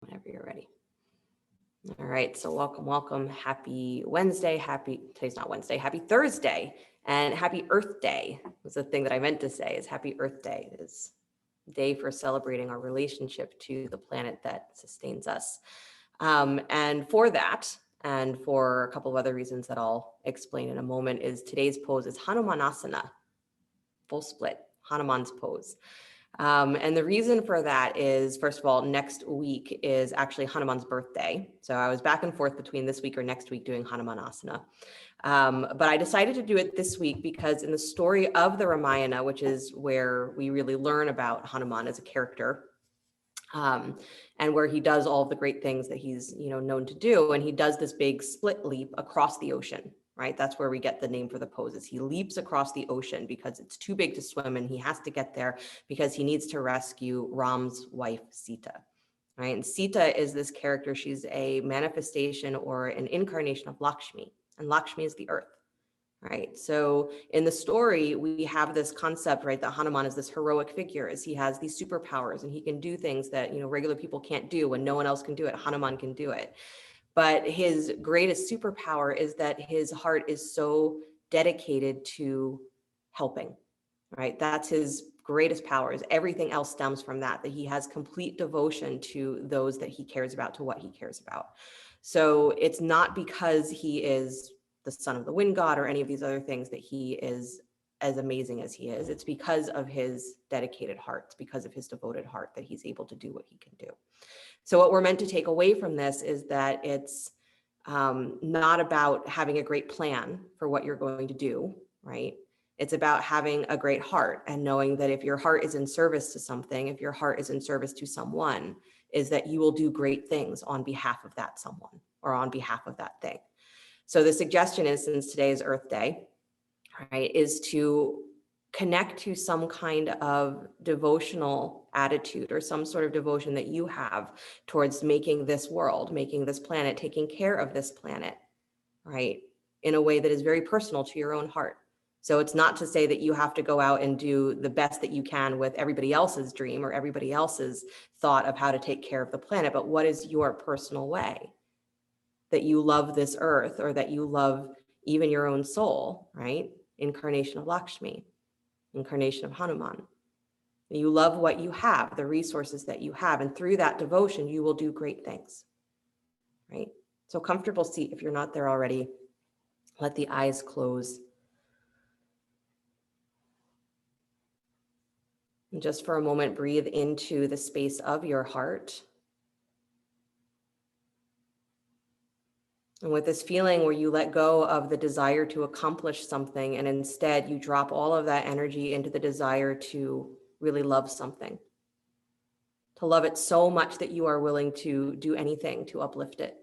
Whenever you're ready. All right, so welcome. Happy Wednesday. Today's not Wednesday. Happy Thursday and happy Earth Day. Was the thing that I meant to say is happy Earth Day. It is a day for celebrating our relationship to the planet that sustains us. And for that, and for a couple of other reasons that I'll explain in a moment, is today's pose is Hanumanasana, full split, Hanuman's pose. And the reason for that is, first of all, next week is actually Hanuman's birthday. So I was back and forth between this week or next week doing Hanumanasana. But I decided to do it this week because in the story of the Ramayana, which is where we really learn about Hanuman as a character, and where he does all of the great things that he's known to do, and he does this big split leap across the ocean. Right, that's where we get the name for the poses. He leaps across the ocean because it's too big to swim, and he has to get there because he needs to rescue Ram's wife Sita. Right, and Sita is this character. She's a manifestation or an incarnation of Lakshmi, and Lakshmi is the earth. Right, so in the story we have this concept, right, that Hanuman is this heroic figure, as he has these superpowers and he can do things that regular people can't do. When no one else can do it, Hanuman can do it. But his greatest superpower is that his heart is so dedicated to helping, right? That's his greatest power. Is everything else stems from that he has complete devotion to those that he cares about, to what he cares about. So it's not because he is the son of the wind god or any of these other things that he is as amazing as he is. It's because of his dedicated heart. It's because of his devoted heart that he's able to do what he can do. So what we're meant to take away from this is that it's not about having a great plan for what you're going to do, right? It's about having a great heart and knowing that if your heart is in service to something, if your heart is in service to someone, is that you will do great things on behalf of that someone or on behalf of that thing. So the suggestion is, since today is Earth Day, right, is to connect to some kind of devotional attitude or some sort of devotion that you have towards making this world, making this planet, taking care of this planet, right, in a way that is very personal to your own heart. So it's not to say that you have to go out and do the best that you can with everybody else's dream or everybody else's thought of how to take care of the planet, but what is your personal way that you love this earth, or that you love even your own soul, right? Incarnation of Lakshmi, incarnation of Hanuman. You love what you have, the resources that you have, and through that devotion, you will do great things, right? So comfortable seat if you're not there already. Let the eyes close. And just for a moment, breathe into the space of your heart. And with this feeling where you let go of the desire to accomplish something, and instead you drop all of that energy into the desire to really love something, to love it so much that you are willing to do anything to uplift it.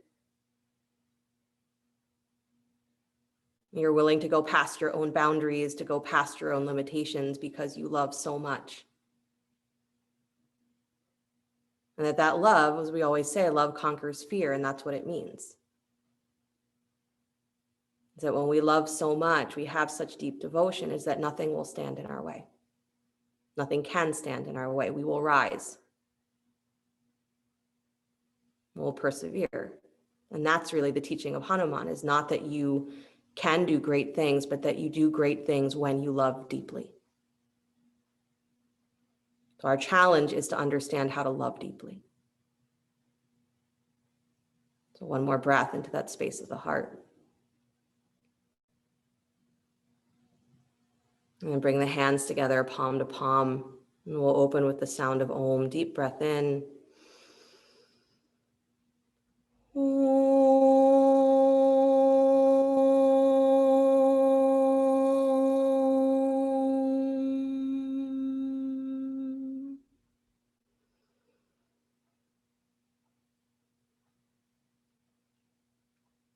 You're willing to go past your own boundaries, to go past your own limitations because you love so much. And that love, as we always say, love conquers fear, and that's what it means. Is that when we love so much, we have such deep devotion, is that nothing will stand in our way. Nothing can stand in our way. We will rise. We'll persevere. And that's really the teaching of Hanuman, is not that you can do great things, but that you do great things when you love deeply. So our challenge is to understand how to love deeply. So one more breath into that space of the heart. And then bring the hands together, palm to palm. And we'll open with the sound of Om. Deep breath in.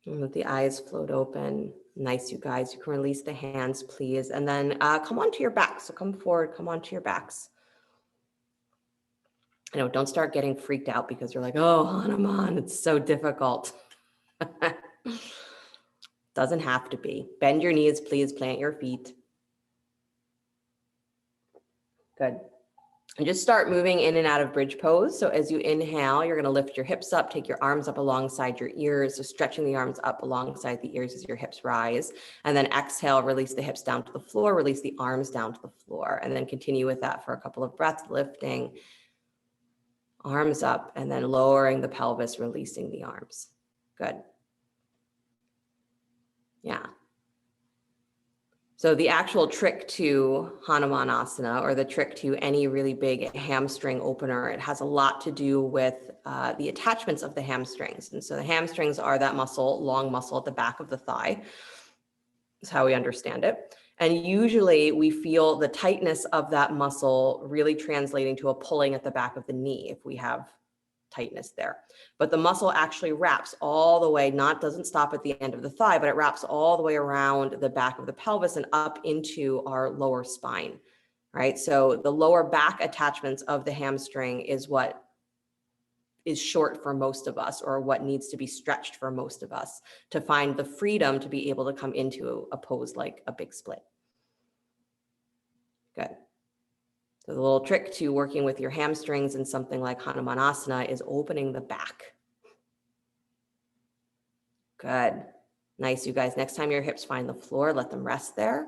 And let the eyes float open. Nice, you guys. You can release the hands, please. And then come onto your backs. So come forward, come onto your backs. Don't start getting freaked out because you're like, oh, Hanuman, it's so difficult. Doesn't have to be. Bend your knees, please. Plant your feet. Good. And just start moving in and out of bridge pose. So as you inhale, you're going to lift your hips up, take your arms up alongside your ears. So stretching the arms up alongside the ears as your hips rise. And then exhale, release the hips down to the floor, release the arms down to the floor. And then continue with that for a couple of breaths, lifting arms up and then lowering the pelvis, releasing the arms. Good. Yeah. So the actual trick to Hanumanasana, or the trick to any really big hamstring opener, it has a lot to do with the attachments of the hamstrings. And so the hamstrings are that muscle, long muscle at the back of the thigh. That's how we understand it. And usually we feel the tightness of that muscle really translating to a pulling at the back of the knee if we have tightness there. But the muscle actually wraps all the way, doesn't stop at the end of the thigh, but it wraps all the way around the back of the pelvis and up into our lower spine, right? So the lower back attachments of the hamstring is what is short for most of us, or what needs to be stretched for most of us to find the freedom to be able to come into a pose like a big split. Good. So the little trick to working with your hamstrings in something like Hanumanasana is opening the back. Good. Nice, you guys. Next time your hips find the floor, let them rest there.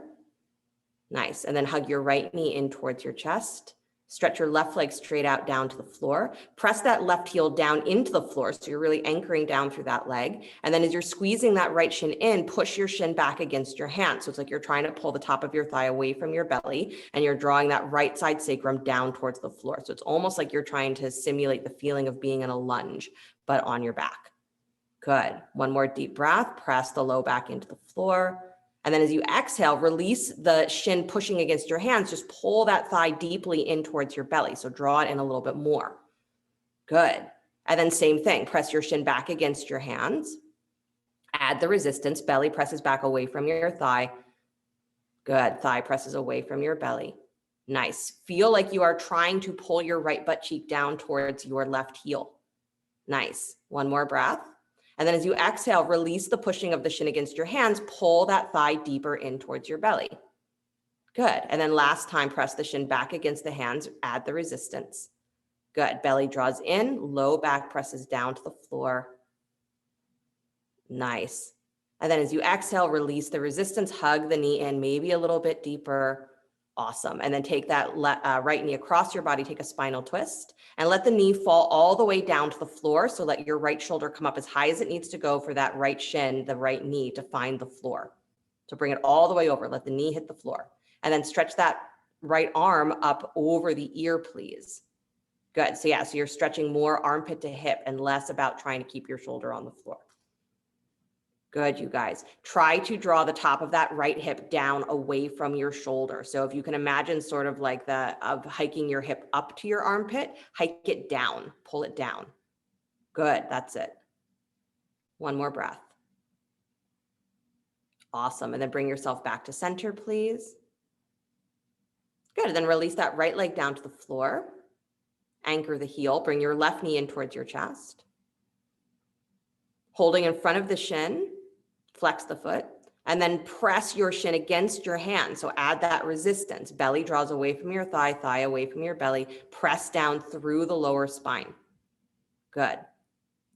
Nice. And then hug your right knee in towards your chest. Stretch your left leg straight out down to the floor. Press that left heel down into the floor, so you're really anchoring down through that leg. And then as you're squeezing that right shin in, push your shin back against your hand. So it's like you're trying to pull the top of your thigh away from your belly, and you're drawing that right side sacrum down towards the floor. So it's almost like you're trying to simulate the feeling of being in a lunge, but on your back. Good. One more deep breath. Press the low back into the floor. And then as you exhale, release the shin pushing against your hands. Just pull that thigh deeply in towards your belly. So draw it in a little bit more. Good. And then same thing. Press your shin back against your hands. Add the resistance. Belly presses back away from your thigh. Good. Thigh presses away from your belly. Nice. Feel like you are trying to pull your right butt cheek down towards your left heel. Nice. One more breath. And then as you exhale, release the pushing of the shin against your hands, pull that thigh deeper in towards your belly. Good. And then last time, press the shin back against the hands, add the resistance. Good. Belly draws in, low back presses down to the floor. Nice. And then as you exhale, release the resistance, hug the knee in, maybe a little bit deeper. Awesome. And then take that right knee across your body, take a spinal twist, and let the knee fall all the way down to the floor. So let your right shoulder come up as high as it needs to go for that right shin, the right knee to find the floor. So bring it all the way over, let the knee hit the floor. And then stretch that right arm up over the ear, please. Good. So yeah, so you're stretching more armpit to hip and less about trying to keep your shoulder on the floor. Good, you guys. Try to draw the top of that right hip down away from your shoulder. So if you can imagine sort of like of hiking your hip up to your armpit, hike it down, pull it down. Good, that's it. One more breath. Awesome, and then bring yourself back to center, please. Good, and then release that right leg down to the floor. Anchor the heel, bring your left knee in towards your chest. Holding in front of the shin, flex the foot, and then press your shin against your hand. So add that resistance. Belly draws away from your thigh, thigh away from your belly. Press down through the lower spine. Good.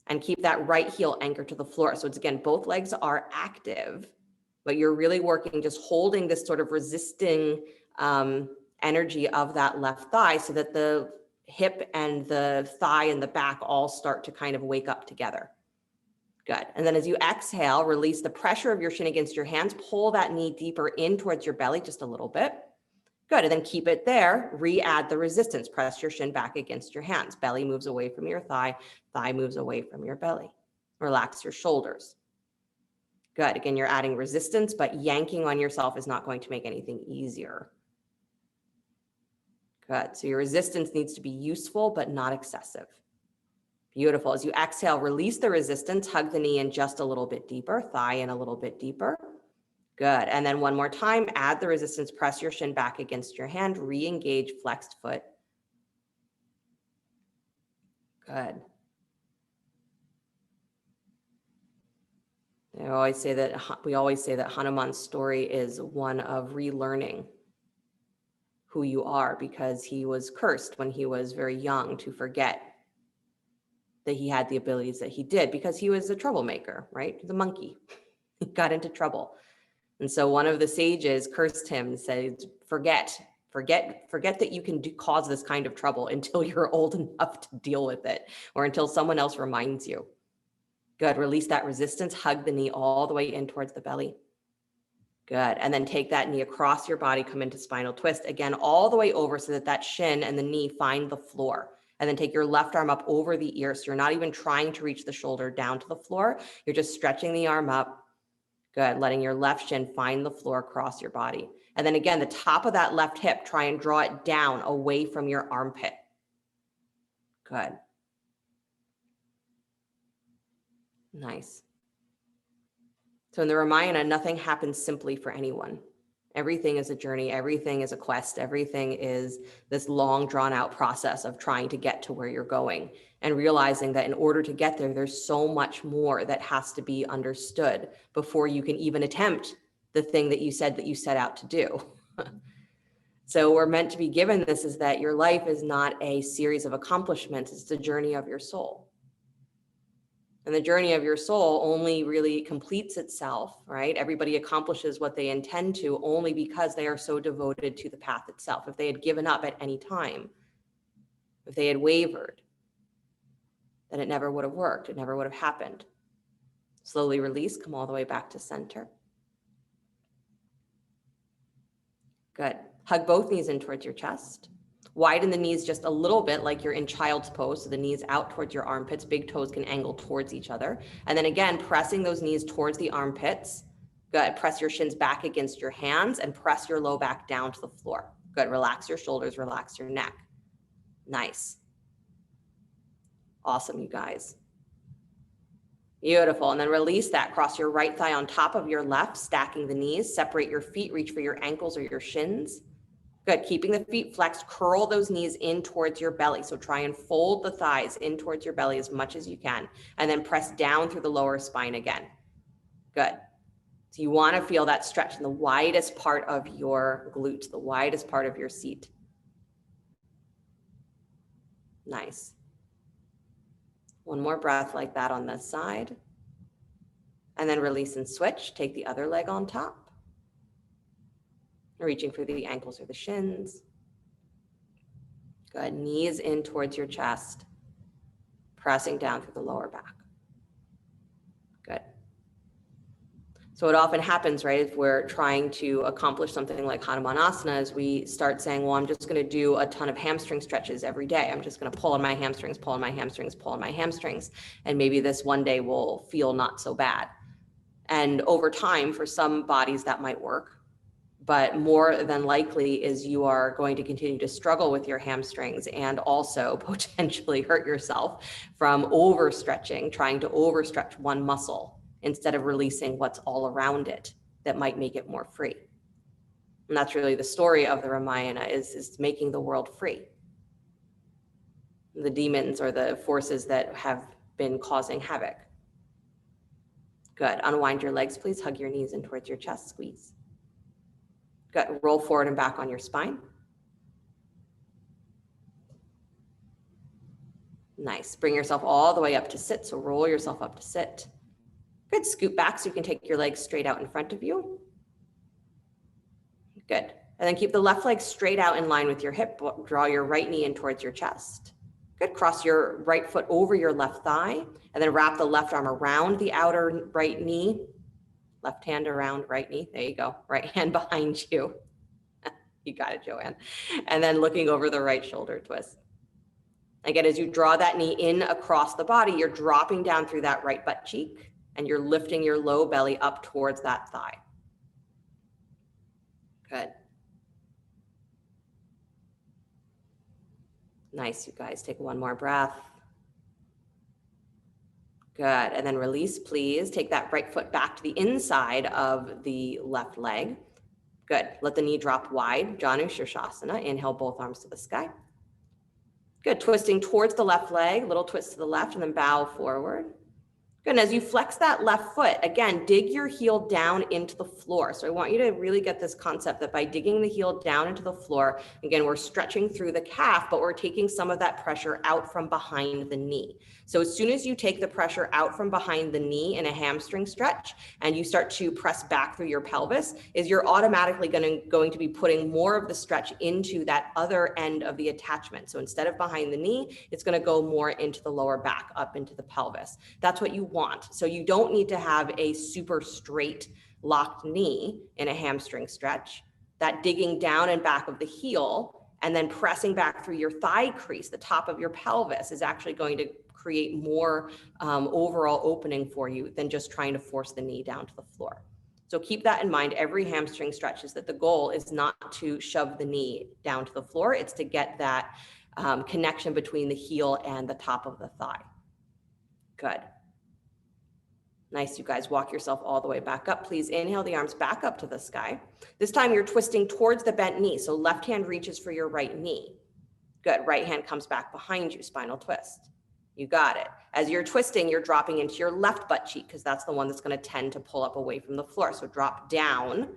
And keep that right heel anchored to the floor. So it's again, both legs are active, but you're really working, just holding this sort of resisting energy of that left thigh so that the hip and the thigh and the back all start to kind of wake up together. Good. And then as you exhale, release the pressure of your shin against your hands, pull that knee deeper in towards your belly just a little bit. Good. And then keep it there. Re-add the resistance. Press your shin back against your hands. Belly moves away from your thigh. Thigh moves away from your belly. Relax your shoulders. Good. Again, you're adding resistance, but yanking on yourself is not going to make anything easier. Good. So your resistance needs to be useful, but not excessive. Beautiful. As you exhale, release the resistance, hug the knee in just a little bit deeper, thigh in a little bit deeper. Good. And then one more time, add the resistance, press your shin back against your hand, re-engage flexed foot. Good. We always say that Hanuman's story is one of relearning who you are, because he was cursed when he was very young to forget that he had the abilities that he did, because he was a troublemaker, right? The monkey. He got into trouble. And so one of the sages cursed him and said, forget that you can cause this kind of trouble until you're old enough to deal with it, or until someone else reminds you. Good. Release that resistance. Hug the knee all the way in towards the belly. Good. And then take that knee across your body, come into spinal twist again, all the way over so that that shin and the knee find the floor. And then take your left arm up over the ear. So you're not even trying to reach the shoulder down to the floor. You're just stretching the arm up. Good. Letting your left shin find the floor across your body. And then again, the top of that left hip, try and draw it down away from your armpit. Good. Nice. So in the Ramayana, nothing happens simply for anyone. Everything is a journey. Everything is a quest. Everything is this long drawn out process of trying to get to where you're going, and realizing that in order to get there, there's so much more that has to be understood before you can even attempt the thing that you said that you set out to do. So we're meant to be given this, is that your life is not a series of accomplishments. It's the journey of your soul. And the journey of your soul only really completes itself, right? Everybody accomplishes what they intend to only because they are so devoted to the path itself. If they had given up at any time, if they had wavered, then it never would have worked. It never would have happened. Slowly release, come all the way back to center. Good. Hug both knees in towards your chest. Widen the knees just a little bit, like you're in child's pose. So the knees out towards your armpits, big toes can angle towards each other. And then again, pressing those knees towards the armpits. Good. Press your shins back against your hands and press your low back down to the floor. Good. Relax your shoulders, relax your neck. Nice. Awesome, you guys. Beautiful. And then release that. Cross your right thigh on top of your left, stacking the knees. Separate your feet, reach for your ankles or your shins. Good. Keeping the feet flexed, curl those knees in towards your belly. So try and fold the thighs in towards your belly as much as you can, and then press down through the lower spine again. Good. So you want to feel that stretch in the widest part of your glutes, the widest part of your seat. Nice. One more breath like that on this side. And then release and switch. Take the other leg on top. Reaching for the ankles or the shins. Good. Knees in towards your chest. Pressing down through the lower back. Good. So what often happens, right, if we're trying to accomplish something like Hanumanasana, is we start saying, well, I'm just going to do a ton of hamstring stretches every day. I'm just going to pull on my hamstrings, pull on my hamstrings, pull on my hamstrings. And maybe this one day will feel not so bad. And over time, for some bodies, that might work. But more than likely is you are going to continue to struggle with your hamstrings and also potentially hurt yourself from overstretching, trying to overstretch one muscle instead of releasing what's all around it that might make it more free. And that's really the story of the Ramayana, is making the world free. The demons or the forces that have been causing havoc. Good. Unwind your legs, please. Hug your knees in towards your chest. Squeeze. Good. Roll forward and back on your spine. Nice. Bring yourself all the way up to sit. So roll yourself up to sit. Good. Scoot back so you can take your legs straight out in front of you. Good. And then keep the left leg straight out in line with your hip. Draw your right knee in towards your chest. Good. Cross your right foot over your left thigh, and then wrap the left arm around the outer right knee. Left hand around right knee. There you go. Right hand behind you. You got it, Joanne. And then looking over the right shoulder twist. Again, as you draw that knee in across the body, you're dropping down through that right butt cheek, and you're lifting your low belly up towards that thigh. Good. Nice, you guys. Take one more breath. Good. And then release, please. Take that right foot back to the inside of the left leg. Good. Let the knee drop wide. Janu Shirshasana. Inhale both arms to the sky. Good. Twisting towards the left leg. Little twist to the left and then bow forward. Good. And as you flex that left foot, again, dig your heel down into the floor. So I want you to really get this concept that by digging the heel down into the floor, again, we're stretching through the calf, but we're taking some of that pressure out from behind the knee. So as soon as you take the pressure out from behind the knee in a hamstring stretch and you start to press back through your pelvis, is you're automatically going to be putting more of the stretch into that other end of the attachment. So instead of behind the knee, it's going to go more into the lower back, up into the pelvis. That's what you want. So you don't need to have a super straight locked knee in a hamstring stretch. That digging down and back of the heel and then pressing back through your thigh crease, the top of your pelvis, is actually going to create more overall opening for you than just trying to force the knee down to the floor. So keep that in mind. Every hamstring stretch is that the goal is not to shove the knee down to the floor. It's to get that connection between the heel and the top of the thigh. Good. Nice, you guys. Walk yourself all the way back up. Please inhale the arms back up to the sky. This time you're twisting towards the bent knee. So left hand reaches for your right knee. Good. Right hand comes back behind you, spinal twist. You got it. As you're twisting, you're dropping into your left butt cheek because that's the one that's going to tend to pull up away from the floor. So drop down.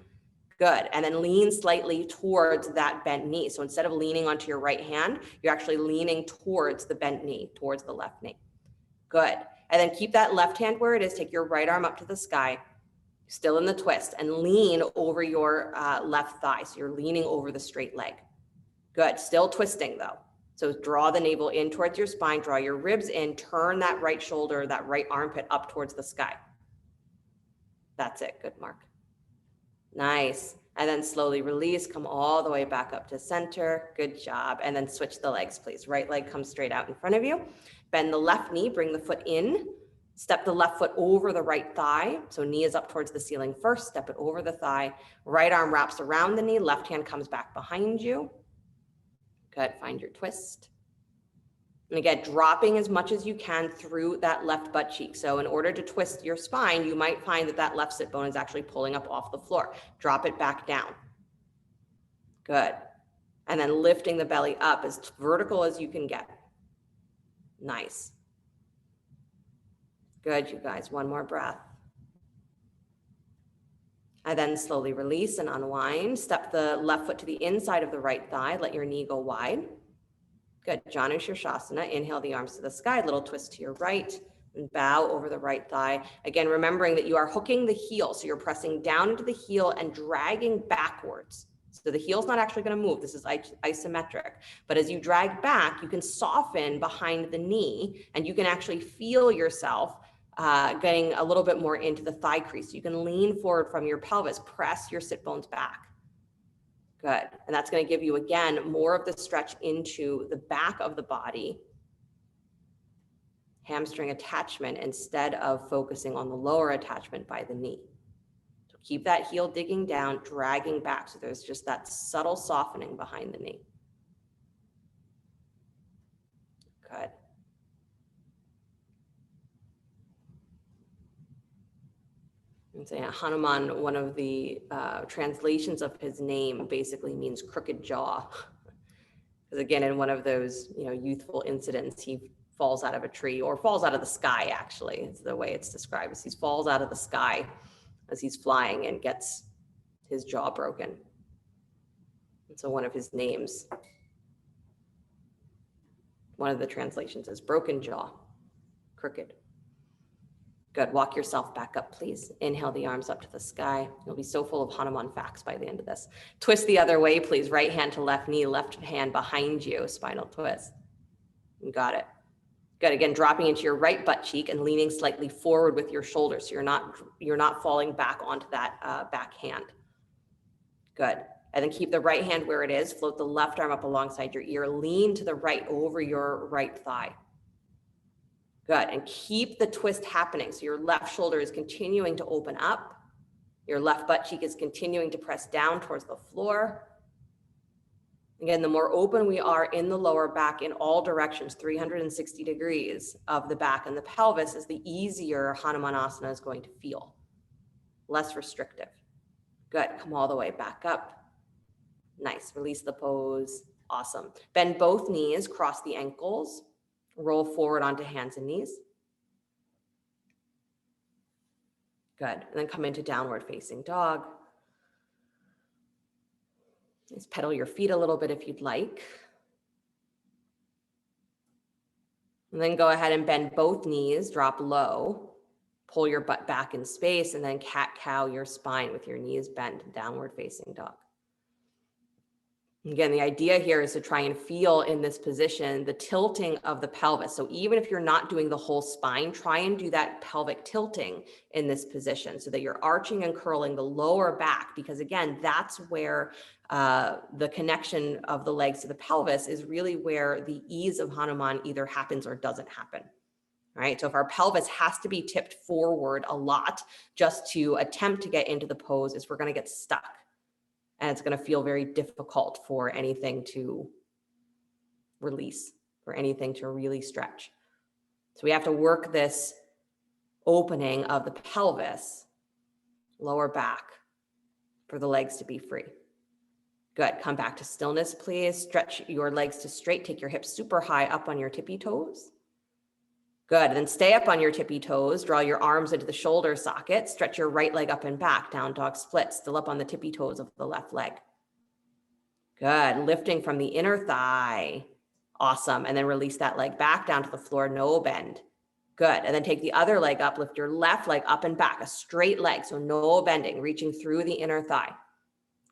Good. And then lean slightly towards that bent knee. So instead of leaning onto your right hand, you're actually leaning towards the bent knee, towards the left knee. Good. And then keep that left hand where it is. Take your right arm up to the sky, still in the twist, and lean over your left thigh. So you're leaning over the straight leg. Good. Still twisting though. So draw the navel in towards your spine, draw your ribs in, turn that right shoulder, that right armpit up towards the sky. That's it. Good, Mark. Nice. And then slowly release, come all the way back up to center. Good job. And then switch the legs, please. Right leg comes straight out in front of you. Bend the left knee, bring the foot in. Step the left foot over the right thigh. So knee is up towards the ceiling first. Step it over the thigh. Right arm wraps around the knee. Left hand comes back behind you. Good. Find your twist. And again, dropping as much as you can through that left butt cheek. So in order to twist your spine, you might find that that left sit bone is actually pulling up off the floor. Drop it back down. Good. And then lifting the belly up as vertical as you can get. Nice. Good, you guys. One more breath. And then slowly release and unwind. Step the left foot to the inside of the right thigh. Let your knee go wide. Good. Janushirsasana. Inhale the arms to the sky. Little twist to your right and bow over the right thigh. Again, remembering that you are hooking the heel. So you're pressing down into the heel and dragging backwards. So the heel's not actually going to move. This is isometric. But as you drag back, you can soften behind the knee and you can actually feel yourself getting a little bit more into the thigh crease. You can lean forward from your pelvis, press your sit bones back. Good. And that's going to give you, again, more of the stretch into the back of the body, hamstring attachment, instead of focusing on the lower attachment by the knee. So keep that heel digging down, dragging back. So there's just that subtle softening behind the knee. Good. And so Hanuman, one of the translations of his name basically means crooked jaw. Because again, in one of those youthful incidents, he falls out of a tree, or falls out of the sky, actually. It's the way it's described, as he falls out of the sky as he's flying and gets his jaw broken. And so one of his names, one of the translations is broken jaw, crooked. Good. Walk yourself back up, please. Inhale the arms up to the sky. You'll be so full of Hanuman facts by the end of this. Twist the other way, please. Right hand to left knee, left hand behind you. Spinal twist. You got it. Good. Again, dropping into your right butt cheek and leaning slightly forward with your shoulders. So you're not falling back onto that back hand. Good. And then keep the right hand where it is. Float the left arm up alongside your ear. Lean to the right over your right thigh. Good. And keep the twist happening. So your left shoulder is continuing to open up. Your left butt cheek is continuing to press down towards the floor. Again, the more open we are in the lower back in all directions, 360 degrees of the back and the pelvis, is the easier Hanumanasana is going to feel. Less restrictive. Good. Come all the way back up. Nice. Release the pose. Awesome. Bend both knees, cross the ankles. Roll forward onto hands and knees. Good. And then come into downward facing dog. Just pedal your feet a little bit if you'd like. And then go ahead and bend both knees, drop low, pull your butt back in space, and then cat-cow your spine with your knees bent, downward facing dog. Again, the idea here is to try and feel in this position the tilting of the pelvis. So even if you're not doing the whole spine, try and do that pelvic tilting in this position so that you're arching and curling the lower back, because again, that's where the connection of the legs to the pelvis is really where the ease of Hanuman either happens or doesn't happen. Right? So if our pelvis has to be tipped forward a lot just to attempt to get into the pose, is we're going to get stuck. And it's going to feel very difficult for anything to release, for anything to really stretch. So we have to work this opening of the pelvis, lower back, for the legs to be free. Good. Come back to stillness, please. Stretch your legs to straight. Take your hips super high up on your tippy toes. Good. Then stay up on your tippy toes. Draw your arms into the shoulder socket. Stretch your right leg up and back. Down dog split. Still up on the tippy toes of the left leg. Good. Lifting from the inner thigh. Awesome. And then release that leg back down to the floor. No bend. Good. And then take the other leg up. Lift your left leg up and back. A straight leg. So no bending. Reaching through the inner thigh.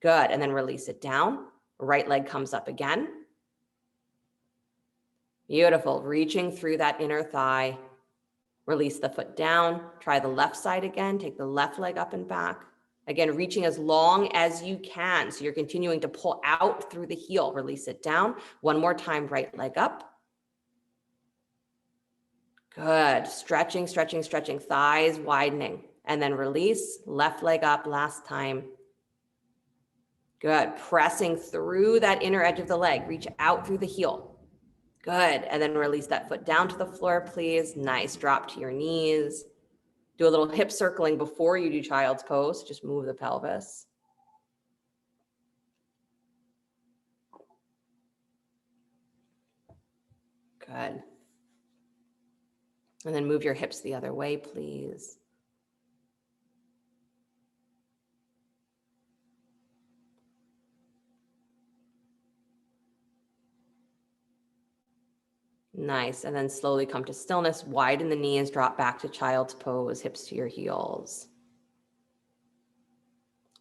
Good. And then release it down. Right leg comes up again. Beautiful. Reaching through that inner thigh. Release the foot down. Try the left side again. Take the left leg up and back. Again, reaching as long as you can. So you're continuing to pull out through the heel. Release it down. One more time, right leg up. Good. Stretching, stretching, stretching. Thighs widening. And then release. Left leg up last time. Good. Pressing through that inner edge of the leg. Reach out through the heel. Good. And then release that foot down to the floor, please. Nice. Drop to your knees. Do a little hip circling before you do child's pose. Just move the pelvis. Good. And then move your hips the other way, please. Nice. And then slowly come to stillness. Widen the knees, drop back to child's pose, hips to your heels.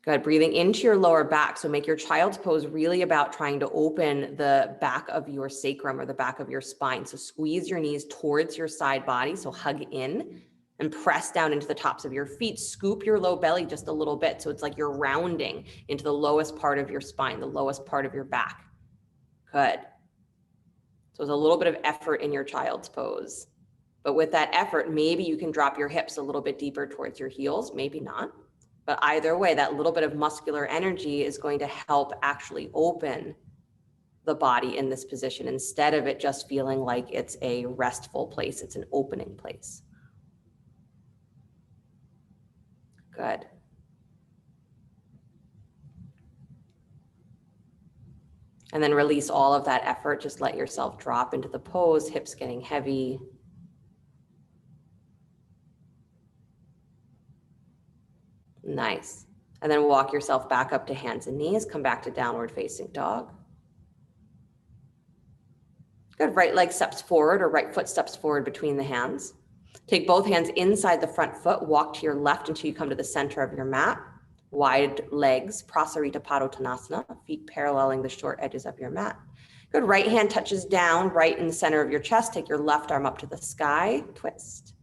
Good. Breathing into your lower back. So make your child's pose really about trying to open the back of your sacrum or the back of your spine. So squeeze your knees towards your side body. So hug in and press down into the tops of your feet. Scoop your low belly just a little bit. So it's like you're rounding into the lowest part of your spine, the lowest part of your back. Good. So it's a little bit of effort in your child's pose. But with that effort, maybe you can drop your hips a little bit deeper towards your heels, maybe not. But either way, that little bit of muscular energy is going to help actually open the body in this position instead of it just feeling like it's a restful place. It's an opening place. Good. And then release all of that effort. Just let yourself drop into the pose, hips getting heavy. Nice. And then walk yourself back up to hands and knees. Come back to downward facing dog. Good. Right leg steps forward or right foot steps forward between the hands. Take both hands inside the front foot. Walk to your left until you come to the center of your mat. Wide legs, Prasarita Padottanasana, feet paralleling the short edges of your mat. Good. Right hand touches down right in the center of your chest. Take your left arm up to the sky. Twist.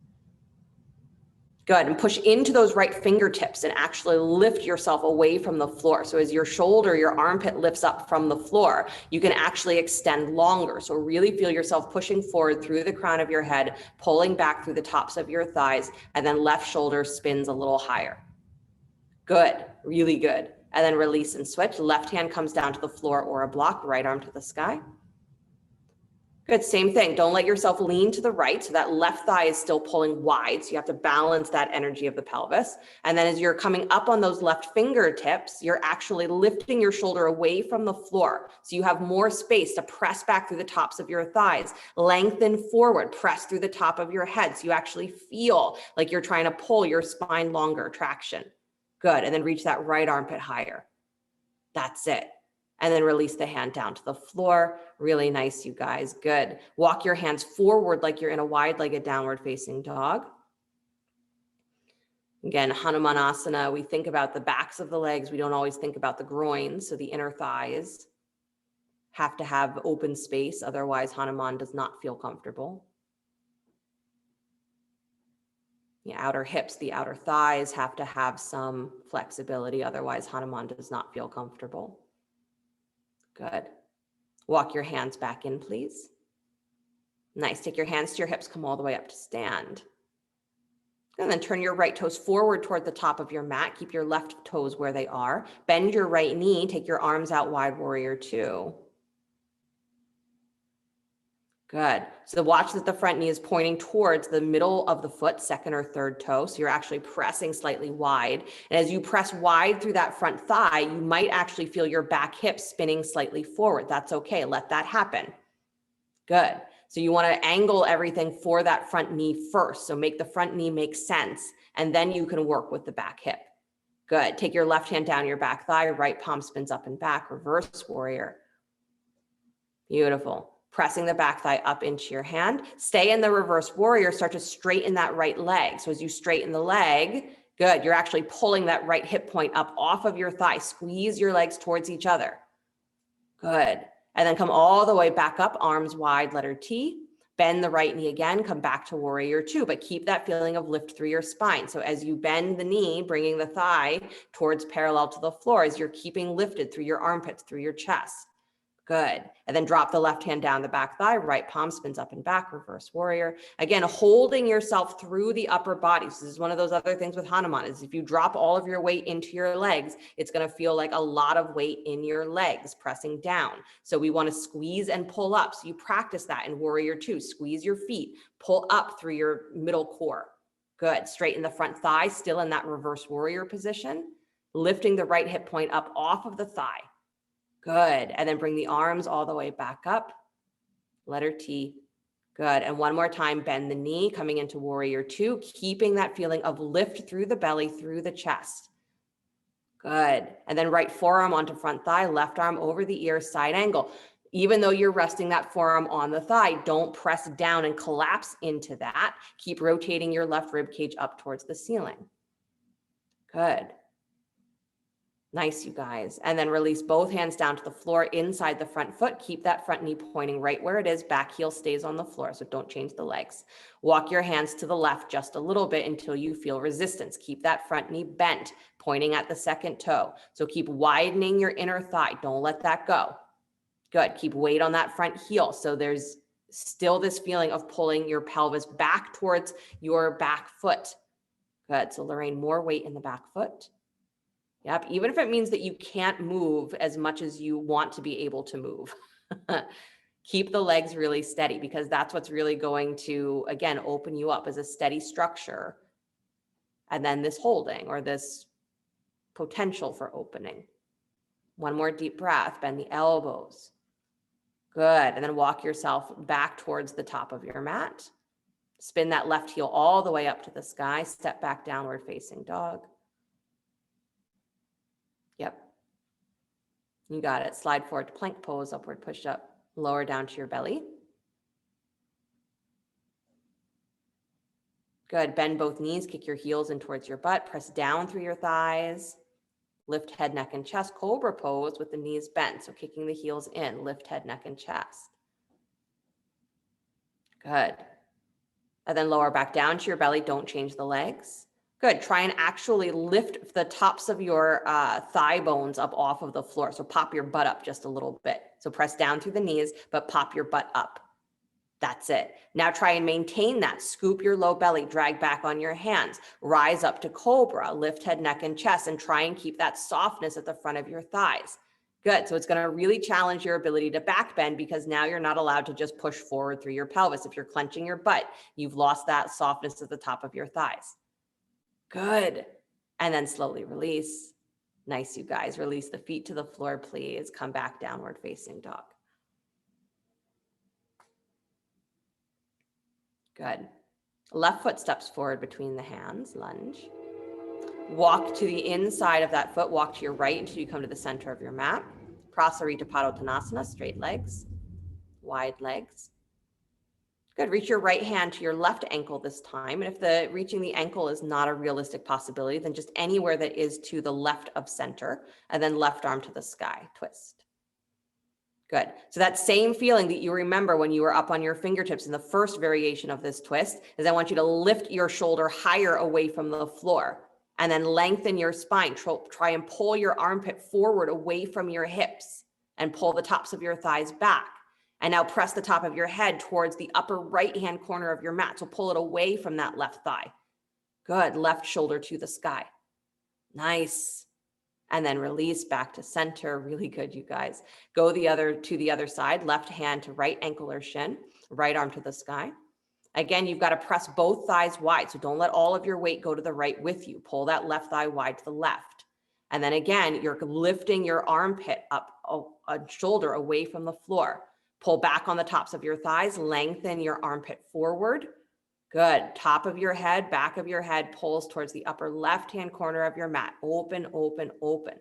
Good. And push into those right fingertips and actually lift yourself away from the floor. So as your shoulder, your armpit lifts up from the floor, you can actually extend longer. So really feel yourself pushing forward through the crown of your head, pulling back through the tops of your thighs, and then left shoulder spins a little higher. Good. Really good. And then release and switch. Left hand comes down to the floor or a block, right arm to the sky. Good, same thing. Don't let yourself lean to the right. So that left thigh is still pulling wide. So you have to balance that energy of the pelvis. And then as you're coming up on those left fingertips, you're actually lifting your shoulder away from the floor. So you have more space to press back through the tops of your thighs, lengthen forward, press through the top of your head. So you actually feel like you're trying to pull your spine longer, traction. Good, and then reach that right armpit higher. That's it. And then release the hand down to the floor. Really nice, you guys. Good. Walk your hands forward like you're in a wide-legged downward facing dog. Again, Hanumanasana, we think about the backs of the legs. We don't always think about the groins. So the inner thighs have to have open space. Otherwise, Hanuman does not feel comfortable. The outer hips, the outer thighs have to have some flexibility. Otherwise, Hanuman does not feel comfortable. Good. Walk your hands back in, please. Nice. Take your hands to your hips, come all the way up to stand. And then turn your right toes forward toward the top of your mat. Keep your left toes where they are. Bend your right knee. Take your arms out wide, warrior two. Good. So watch that the front knee is pointing towards the middle of the foot, second or third toe. So you're actually pressing slightly wide. And as you press wide through that front thigh, you might actually feel your back hip spinning slightly forward. That's okay. Let that happen. Good. So you want to angle everything for that front knee first. So make the front knee make sense. And then you can work with the back hip. Good. Take your left hand down your back thigh. Right palm spins up and back. Reverse warrior. Beautiful. Pressing the back thigh up into your hand. Stay in the reverse warrior. Start to straighten that right leg. So as you straighten the leg, good. You're actually pulling that right hip point up off of your thigh. Squeeze your legs towards each other. Good. And then come all the way back up, arms wide, letter T. Bend the right knee again. Come back to warrior two, but keep that feeling of lift through your spine. So as you bend the knee, bringing the thigh towards parallel to the floor, as you're keeping lifted through your armpits, through your chest. Good. And then drop the left hand down the back thigh, right palm spins up and back, reverse warrior. Again, holding yourself through the upper body. So this is one of those other things with Hanuman is if you drop all of your weight into your legs, it's going to feel like a lot of weight in your legs pressing down. So we want to squeeze and pull up. So you practice that in warrior two. Squeeze your feet, pull up through your middle core. Good. Straighten the front thigh, still in that reverse warrior position, lifting the right hip point up off of the thigh. Good. And then bring the arms all the way back up. Letter T. Good. And one more time, bend the knee, coming into warrior two, keeping that feeling of lift through the belly, through the chest. Good. And then right forearm onto front thigh, left arm over the ear, side angle. Even though you're resting that forearm on the thigh, don't press down and collapse into that. Keep rotating your left rib cage up towards the ceiling. Good. Nice, you guys. And then release both hands down to the floor inside the front foot. Keep that front knee pointing right where it is. Back heel stays on the floor, so don't change the legs. Walk your hands to the left just a little bit until you feel resistance. Keep that front knee bent, pointing at the second toe. So keep widening your inner thigh. Don't let that go. Good. Keep weight on that front heel. So there's still this feeling of pulling your pelvis back towards your back foot. Good. So Lorraine, more weight in the back foot. Yep, even if it means that you can't move as much as you want to be able to move. Keep the legs really steady because that's what's really going to, again, open you up as a steady structure. And then this holding or this potential for opening. One more deep breath, bend the elbows. Good, and then walk yourself back towards the top of your mat. Spin that left heel all the way up to the sky. Step back, downward facing dog. Yep. You got it. Slide forward to plank pose, upward push up, lower down to your belly. Good. Bend both knees, kick your heels in towards your butt, press down through your thighs, lift head, neck, and chest. Cobra pose with the knees bent. So kicking the heels in, lift head, neck, and chest. Good. And then lower back down to your belly. Don't change the legs. Good. Try and actually lift the tops of your thigh bones up off of the floor. So pop your butt up just a little bit. So press down through the knees, but pop your butt up. That's it. Now try and maintain that. Scoop your low belly, drag back on your hands, rise up to cobra, lift head, neck, and chest, and try and keep that softness at the front of your thighs. Good. So it's going to really challenge your ability to back bend because now you're not allowed to just push forward through your pelvis. If you're clenching your butt, you've lost that softness at the top of your thighs. Good. And then slowly release. Nice, you guys. Release the feet to the floor, please. Come back, downward facing dog. Good. Left foot steps forward between the hands, lunge. Walk to the inside of that foot, walk to your right until you come to the center of your mat. Prasarita Padottanasana, straight legs, wide legs. Good, reach your right hand to your left ankle this time. And if reaching the ankle is not a realistic possibility, then just anywhere that is to the left of center, and then left arm to the sky, twist. Good. So that same feeling that you remember when you were up on your fingertips in the first variation of this twist is I want you to lift your shoulder higher away from the floor and then lengthen your spine. Try and pull your armpit forward away from your hips and pull the tops of your thighs back. And now press the top of your head towards the upper right-hand corner of your mat. So pull it away from that left thigh. Good. Left shoulder to the sky. Nice. And then release back to center. Really good, you guys. Go to the other side, left hand to right ankle or shin, right arm to the sky. Again, you've got to press both thighs wide. So don't let all of your weight go to the right with you. Pull that left thigh wide to the left. And then again, you're lifting your armpit up, a shoulder away from the floor. Pull back on the tops of your thighs, lengthen your armpit forward. Good. Top of your head, back of your head pulls towards the upper left-hand corner of your mat. Open, open, open.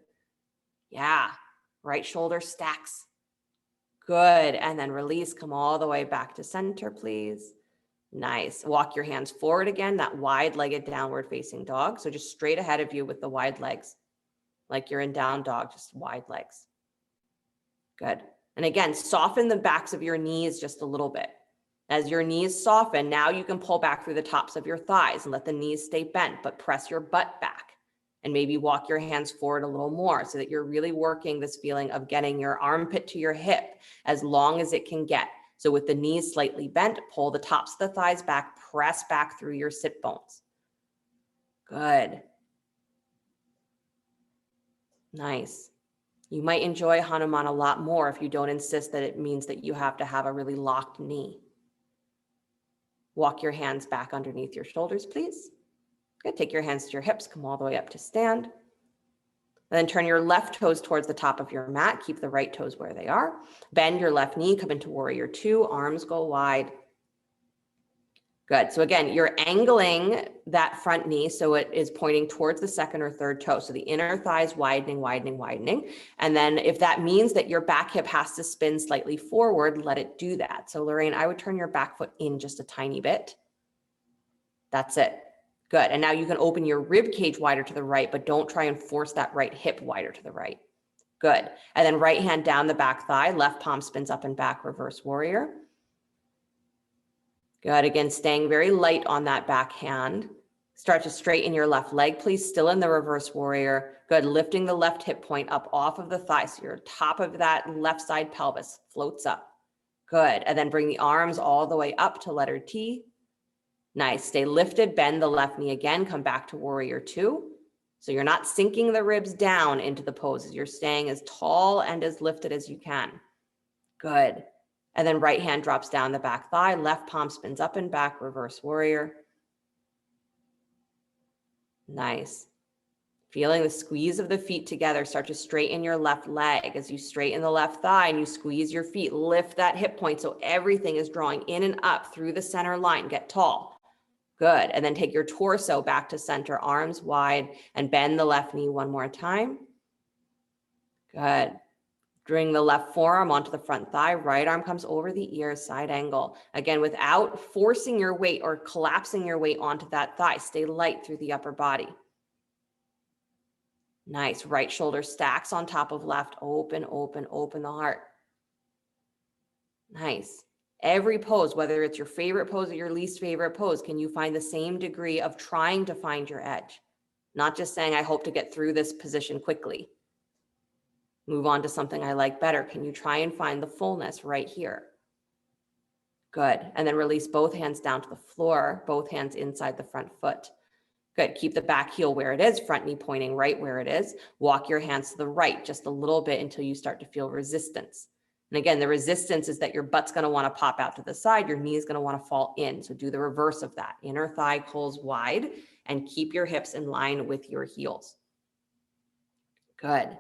Yeah. Right shoulder stacks. Good. And then release. Come all the way back to center, please. Nice. Walk your hands forward again, that wide-legged downward facing dog. So just straight ahead of you with the wide legs, like you're in down dog, just wide legs. Good. And again, soften the backs of your knees just a little bit. As your knees soften, now you can pull back through the tops of your thighs and let the knees stay bent, but press your butt back and maybe walk your hands forward a little more so that you're really working this feeling of getting your armpit to your hip as long as it can get. So with the knees slightly bent, pull the tops of the thighs back, press back through your sit bones. Good. Nice. You might enjoy Hanuman a lot more if you don't insist that it means that you have to have a really locked knee. Walk your hands back underneath your shoulders, please. Good. Take your hands to your hips. Come all the way up to stand. And then turn your left toes towards the top of your mat. Keep the right toes where they are. Bend your left knee. Come into warrior two. Arms go wide. Good. So again, you're angling that front knee so it is pointing towards the second or third toe. So the inner thigh is widening, widening, widening. And then if that means that your back hip has to spin slightly forward, let it do that. So Lorraine, I would turn your back foot in just a tiny bit. That's it. Good. And now you can open your rib cage wider to the right, but don't try and force that right hip wider to the right. Good. And then right hand down the back thigh, left palm spins up and back, reverse warrior. Good. Again, staying very light on that back hand. Start to straighten your left leg, please. Still in the reverse warrior. Good. Lifting the left hip point up off of the thigh. So your top of that left side pelvis floats up. Good. And then bring the arms all the way up to letter T. Nice. Stay lifted. Bend the left knee again. Come back to warrior two. So you're not sinking the ribs down into the poses. You're staying as tall and as lifted as you can. Good. And then right hand drops down the back thigh, left palm spins up and back, reverse warrior. Nice. Feeling the squeeze of the feet together. Start to straighten your left leg as you straighten the left thigh and you squeeze your feet. Lift that hip point so everything is drawing in and up through the center line. Get tall. Good. And then take your torso back to center, arms wide, and bend the left knee one more time. Good. Bring the left forearm onto the front thigh. Right arm comes over the ear, side angle. Again, without forcing your weight or collapsing your weight onto that thigh. Stay light through the upper body. Nice. Right shoulder stacks on top of left. Open, open, open the heart. Nice. Every pose, whether it's your favorite pose or your least favorite pose, can you find the same degree of trying to find your edge? Not just saying, I hope to get through this position quickly. Move on to something I like better. Can you try and find the fullness right here? Good. And then release both hands down to the floor, both hands inside the front foot. Good. Keep the back heel where it is, front knee pointing right where it is. Walk your hands to the right just a little bit until you start to feel resistance. And again, the resistance is that your butt's going to want to pop out to the side. Your knee is going to want to fall in. So do the reverse of that. Inner thigh pulls wide and keep your hips in line with your heels. Good.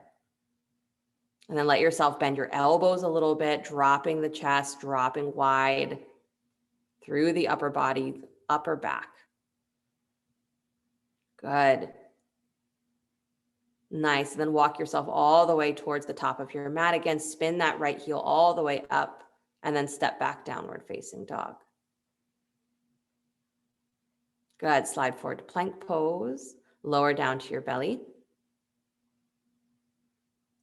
And then let yourself bend your elbows a little bit, dropping the chest, dropping wide through the upper body, upper back. Good. Nice. And then walk yourself all the way towards the top of your mat. Again, spin that right heel all the way up and then step back, downward facing dog. Good. Slide forward to plank pose. Lower down to your belly.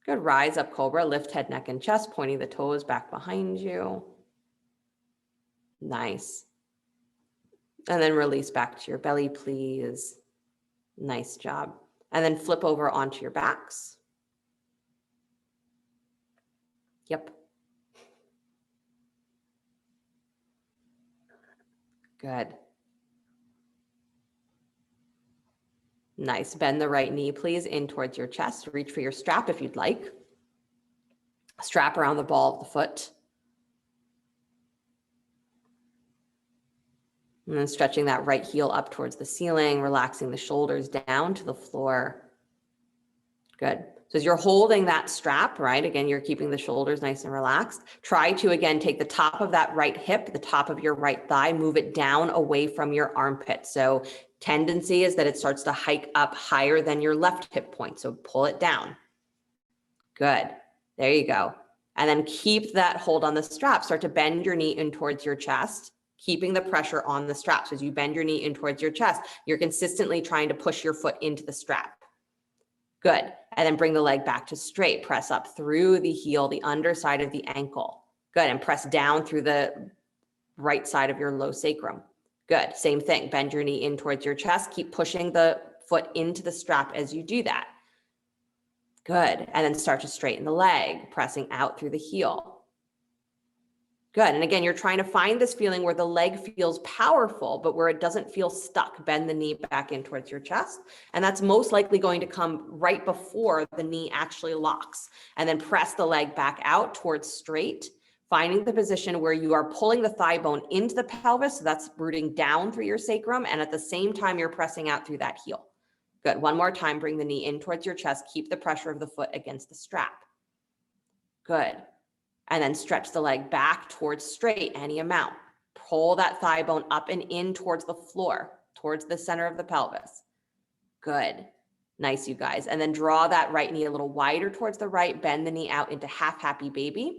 Good. Rise up cobra. Lift head, neck, and chest, pointing the toes back behind you. Nice. And then release back to your belly, please. Nice job. And then flip over onto your backs. Yep. Good. Nice. Bend the right knee, please, in towards your chest. Reach for your strap if you'd like. Strap around the ball of the foot. And then stretching that right heel up towards the ceiling, relaxing the shoulders down to the floor. Good. So as you're holding that strap, right, again, you're keeping the shoulders nice and relaxed. Try to, again, take the top of that right hip, the top of your right thigh, move it down away from your armpit. So tendency is that it starts to hike up higher than your left hip point. So pull it down. Good. There you go. And then keep that hold on the strap. Start to bend your knee in towards your chest, keeping the pressure on the strap. So as you bend your knee in towards your chest, you're consistently trying to push your foot into the strap. Good. And then bring the leg back to straight. Press up through the heel, the underside of the ankle. Good. And press down through the right side of your low sacrum. Good. Same thing. Bend your knee in towards your chest. Keep pushing the foot into the strap as you do that. Good. And then start to straighten the leg, pressing out through the heel. Good. And again, you're trying to find this feeling where the leg feels powerful, but where it doesn't feel stuck. Bend the knee back in towards your chest. And that's most likely going to come right before the knee actually locks. And then press the leg back out towards straight, finding the position where you are pulling the thigh bone into the pelvis. So that's rooting down through your sacrum. And at the same time, you're pressing out through that heel. Good. One more time, bring the knee in towards your chest. Keep the pressure of the foot against the strap. Good. And then stretch the leg back towards straight, any amount. Pull that thigh bone up and in towards the floor, towards the center of the pelvis. Good. Nice, you guys. And then draw that right knee a little wider towards the right. Bend the knee out into half happy baby.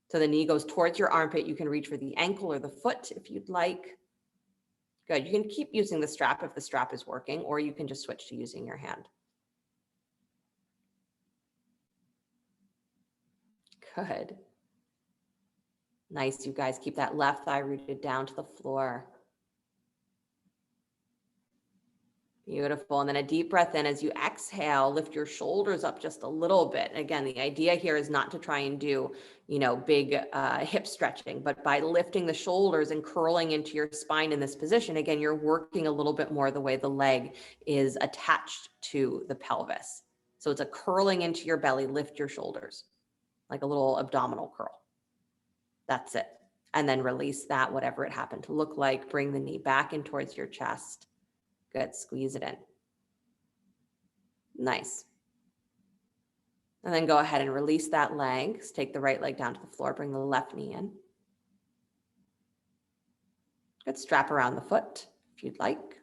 So the knee goes towards your armpit. You can reach for the ankle or the foot if you'd like. Good. You can keep using the strap if the strap is working, or you can just switch to using your hand. Good. Nice, you guys. Keep that left thigh rooted down to the floor. Beautiful. And then a deep breath in. As you exhale, lift your shoulders up just a little bit. Again, the idea here is not to try and do, big hip stretching, but by lifting the shoulders and curling into your spine in this position, again, you're working a little bit more the way the leg is attached to the pelvis. So it's a curling into your belly, lift your shoulders, like a little abdominal curl. That's it. And then release that, whatever it happened to look like. Bring the knee back in towards your chest. Good. Squeeze it in. Nice. And then go ahead and release that leg. Take the right leg down to the floor. Bring the left knee in. Good. Strap around the foot if you'd like.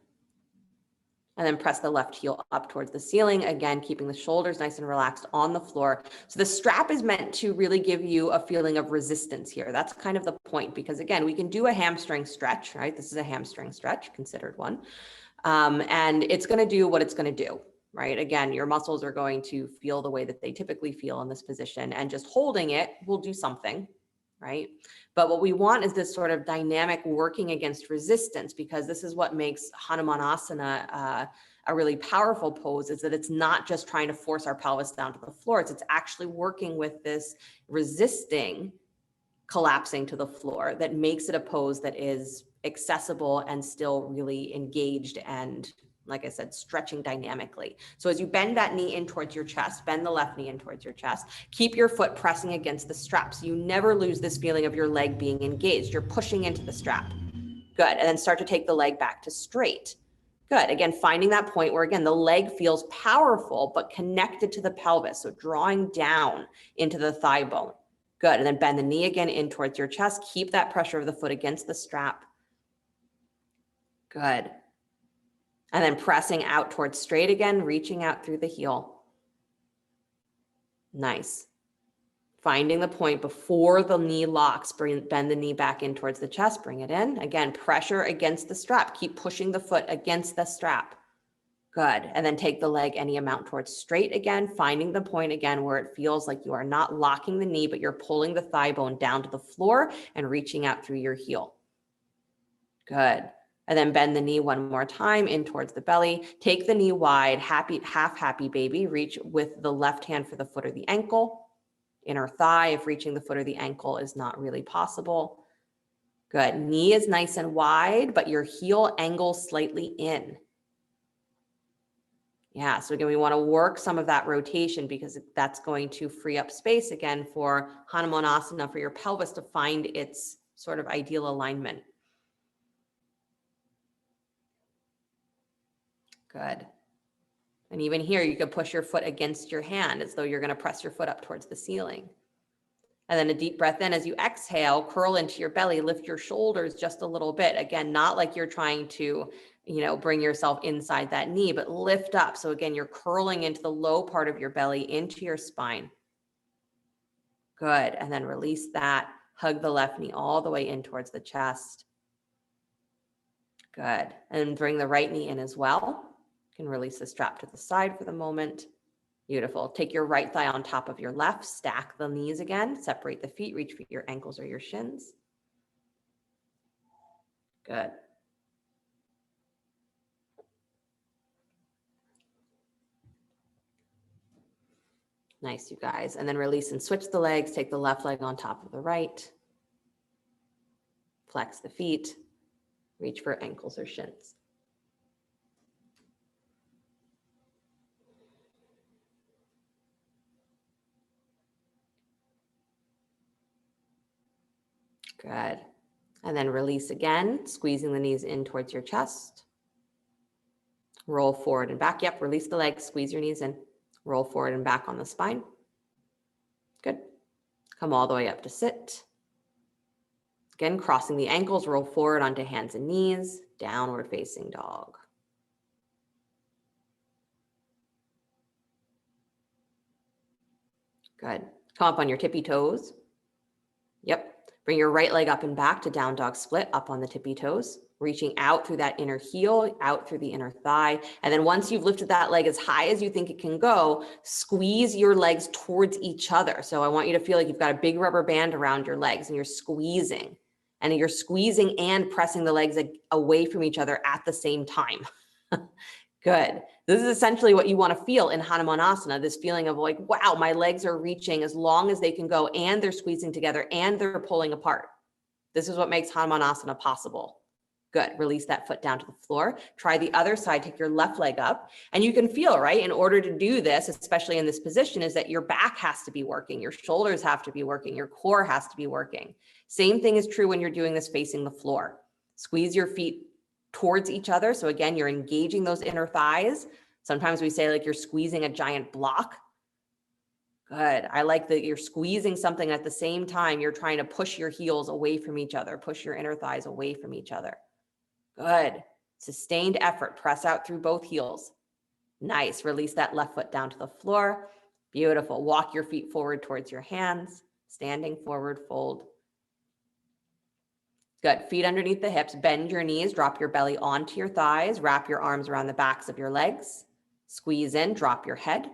And then press the left heel up towards the ceiling. Again, keeping the shoulders nice and relaxed on the floor. So the strap is meant to really give you a feeling of resistance here. That's kind of the point, because again, we can do a hamstring stretch, right? This is a hamstring stretch, considered one. And it's going to do what it's going to do, right? Again, your muscles are going to feel the way that they typically feel in this position, and just holding it will do something, right? But what we want is this sort of dynamic working against resistance, because this is what makes Hanumanasana a really powerful pose, is that it's not just trying to force our pelvis down to the floor. It's actually working with this resisting collapsing to the floor that makes it a pose that is accessible and still really engaged and Like I said, stretching dynamically. So as you bend that knee in towards your chest, bend the left knee in towards your chest, keep your foot pressing against the strap. So you never lose this feeling of your leg being engaged. You're pushing into the strap. Good. And then start to take the leg back to straight. Good. Again, finding that point where, again, the leg feels powerful, but connected to the pelvis. So drawing down into the thigh bone. Good. And then bend the knee again in towards your chest. Keep that pressure of the foot against the strap. Good. And then pressing out towards straight again, reaching out through the heel. Nice. Finding the point before the knee locks, bend the knee back in towards the chest, bring it in. Again, pressure against the strap. Keep pushing the foot against the strap. Good. And then take the leg any amount towards straight again, finding the point again where it feels like you are not locking the knee, but you're pulling the thigh bone down to the floor and reaching out through your heel. Good. And then bend the knee one more time in towards the belly. Take the knee wide, half happy baby. Reach with the left hand for the foot or the ankle. Inner thigh, if reaching the foot or the ankle is not really possible. Good. Knee is nice and wide, but your heel angles slightly in. Yeah, so again, we want to work some of that rotation because that's going to free up space again for Hanumanasana, for your pelvis to find its sort of ideal alignment. Good. And even here, you could push your foot against your hand as though you're going to press your foot up towards the ceiling. And then a deep breath in. As you exhale, curl into your belly, lift your shoulders just a little bit. Again, not like you're trying to, bring yourself inside that knee, but lift up. So again, you're curling into the low part of your belly, into your spine. Good. And then release that. Hug the left knee all the way in towards the chest. Good. And bring the right knee in as well. You can release the strap to the side for the moment. Beautiful. Take your right thigh on top of your left, stack the knees again, separate the feet, reach for your ankles or your shins. Good. Nice, you guys. And then release and switch the legs. Take the left leg on top of the right. Flex the feet, reach for ankles or shins. Good. And then release again, squeezing the knees in towards your chest. Roll forward and back. Yep, release the legs, squeeze your knees in. Roll forward and back on the spine. Good. Come all the way up to sit. Again, crossing the ankles, roll forward onto hands and knees, downward facing dog. Good. Come up on your tippy toes. Yep. Bring your right leg up and back to down dog split, up on the tippy toes, reaching out through that inner heel, out through the inner thigh. And then once you've lifted that leg as high as you think it can go, squeeze your legs towards each other. So I want you to feel like you've got a big rubber band around your legs and you're squeezing. And you're squeezing and pressing the legs away from each other at the same time. Good. This is essentially what you want to feel in Hanumanasana, this feeling of like, wow, my legs are reaching as long as they can go and they're squeezing together and they're pulling apart. This is what makes Hanumanasana possible. Good. Release that foot down to the floor. Try the other side. Take your left leg up. And you can feel, right, in order to do this, especially in this position, is that your back has to be working. Your shoulders have to be working. Your core has to be working. Same thing is true when you're doing this facing the floor. Squeeze your feet towards each other. So again, you're engaging those inner thighs. Sometimes we say like you're squeezing a giant block. Good. I like that you're squeezing something at the same time. You're trying to push your heels away from each other, push your inner thighs away from each other. Good. Sustained effort. Press out through both heels. Nice. Release that left foot down to the floor. Beautiful. Walk your feet forward towards your hands. Standing forward, fold. Good. Feet underneath the hips. Bend your knees. Drop your belly onto your thighs. Wrap your arms around the backs of your legs. Squeeze in. Drop your head.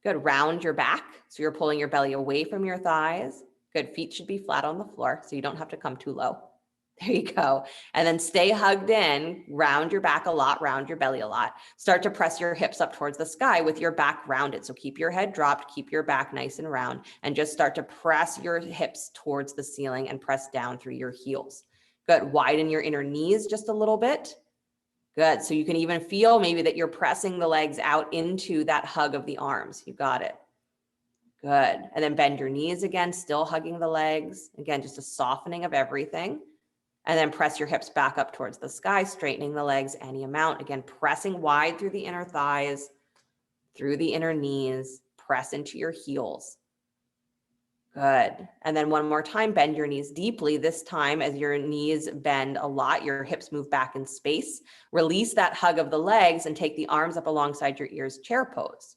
Good. Round your back. So you're pulling your belly away from your thighs. Good. Feet should be flat on the floor so you don't have to come too low. There you go. And then stay hugged in. Round your back a lot. Round your belly a lot. Start to press your hips up towards the sky with your back rounded. So keep your head dropped. Keep your back nice and round. And just start to press your hips towards the ceiling and press down through your heels. Good. Widen your inner knees just a little bit. Good. So you can even feel maybe that you're pressing the legs out into that hug of the arms. You got it. Good. And then bend your knees again, still hugging the legs. Again, just a softening of everything. And then press your hips back up towards the sky, straightening the legs any amount. Again, pressing wide through the inner thighs, through the inner knees. Press into your heels. Good. And then one more time, bend your knees deeply. This time, as your knees bend a lot, your hips move back in space. Release that hug of the legs and take the arms up alongside your ears, chair pose.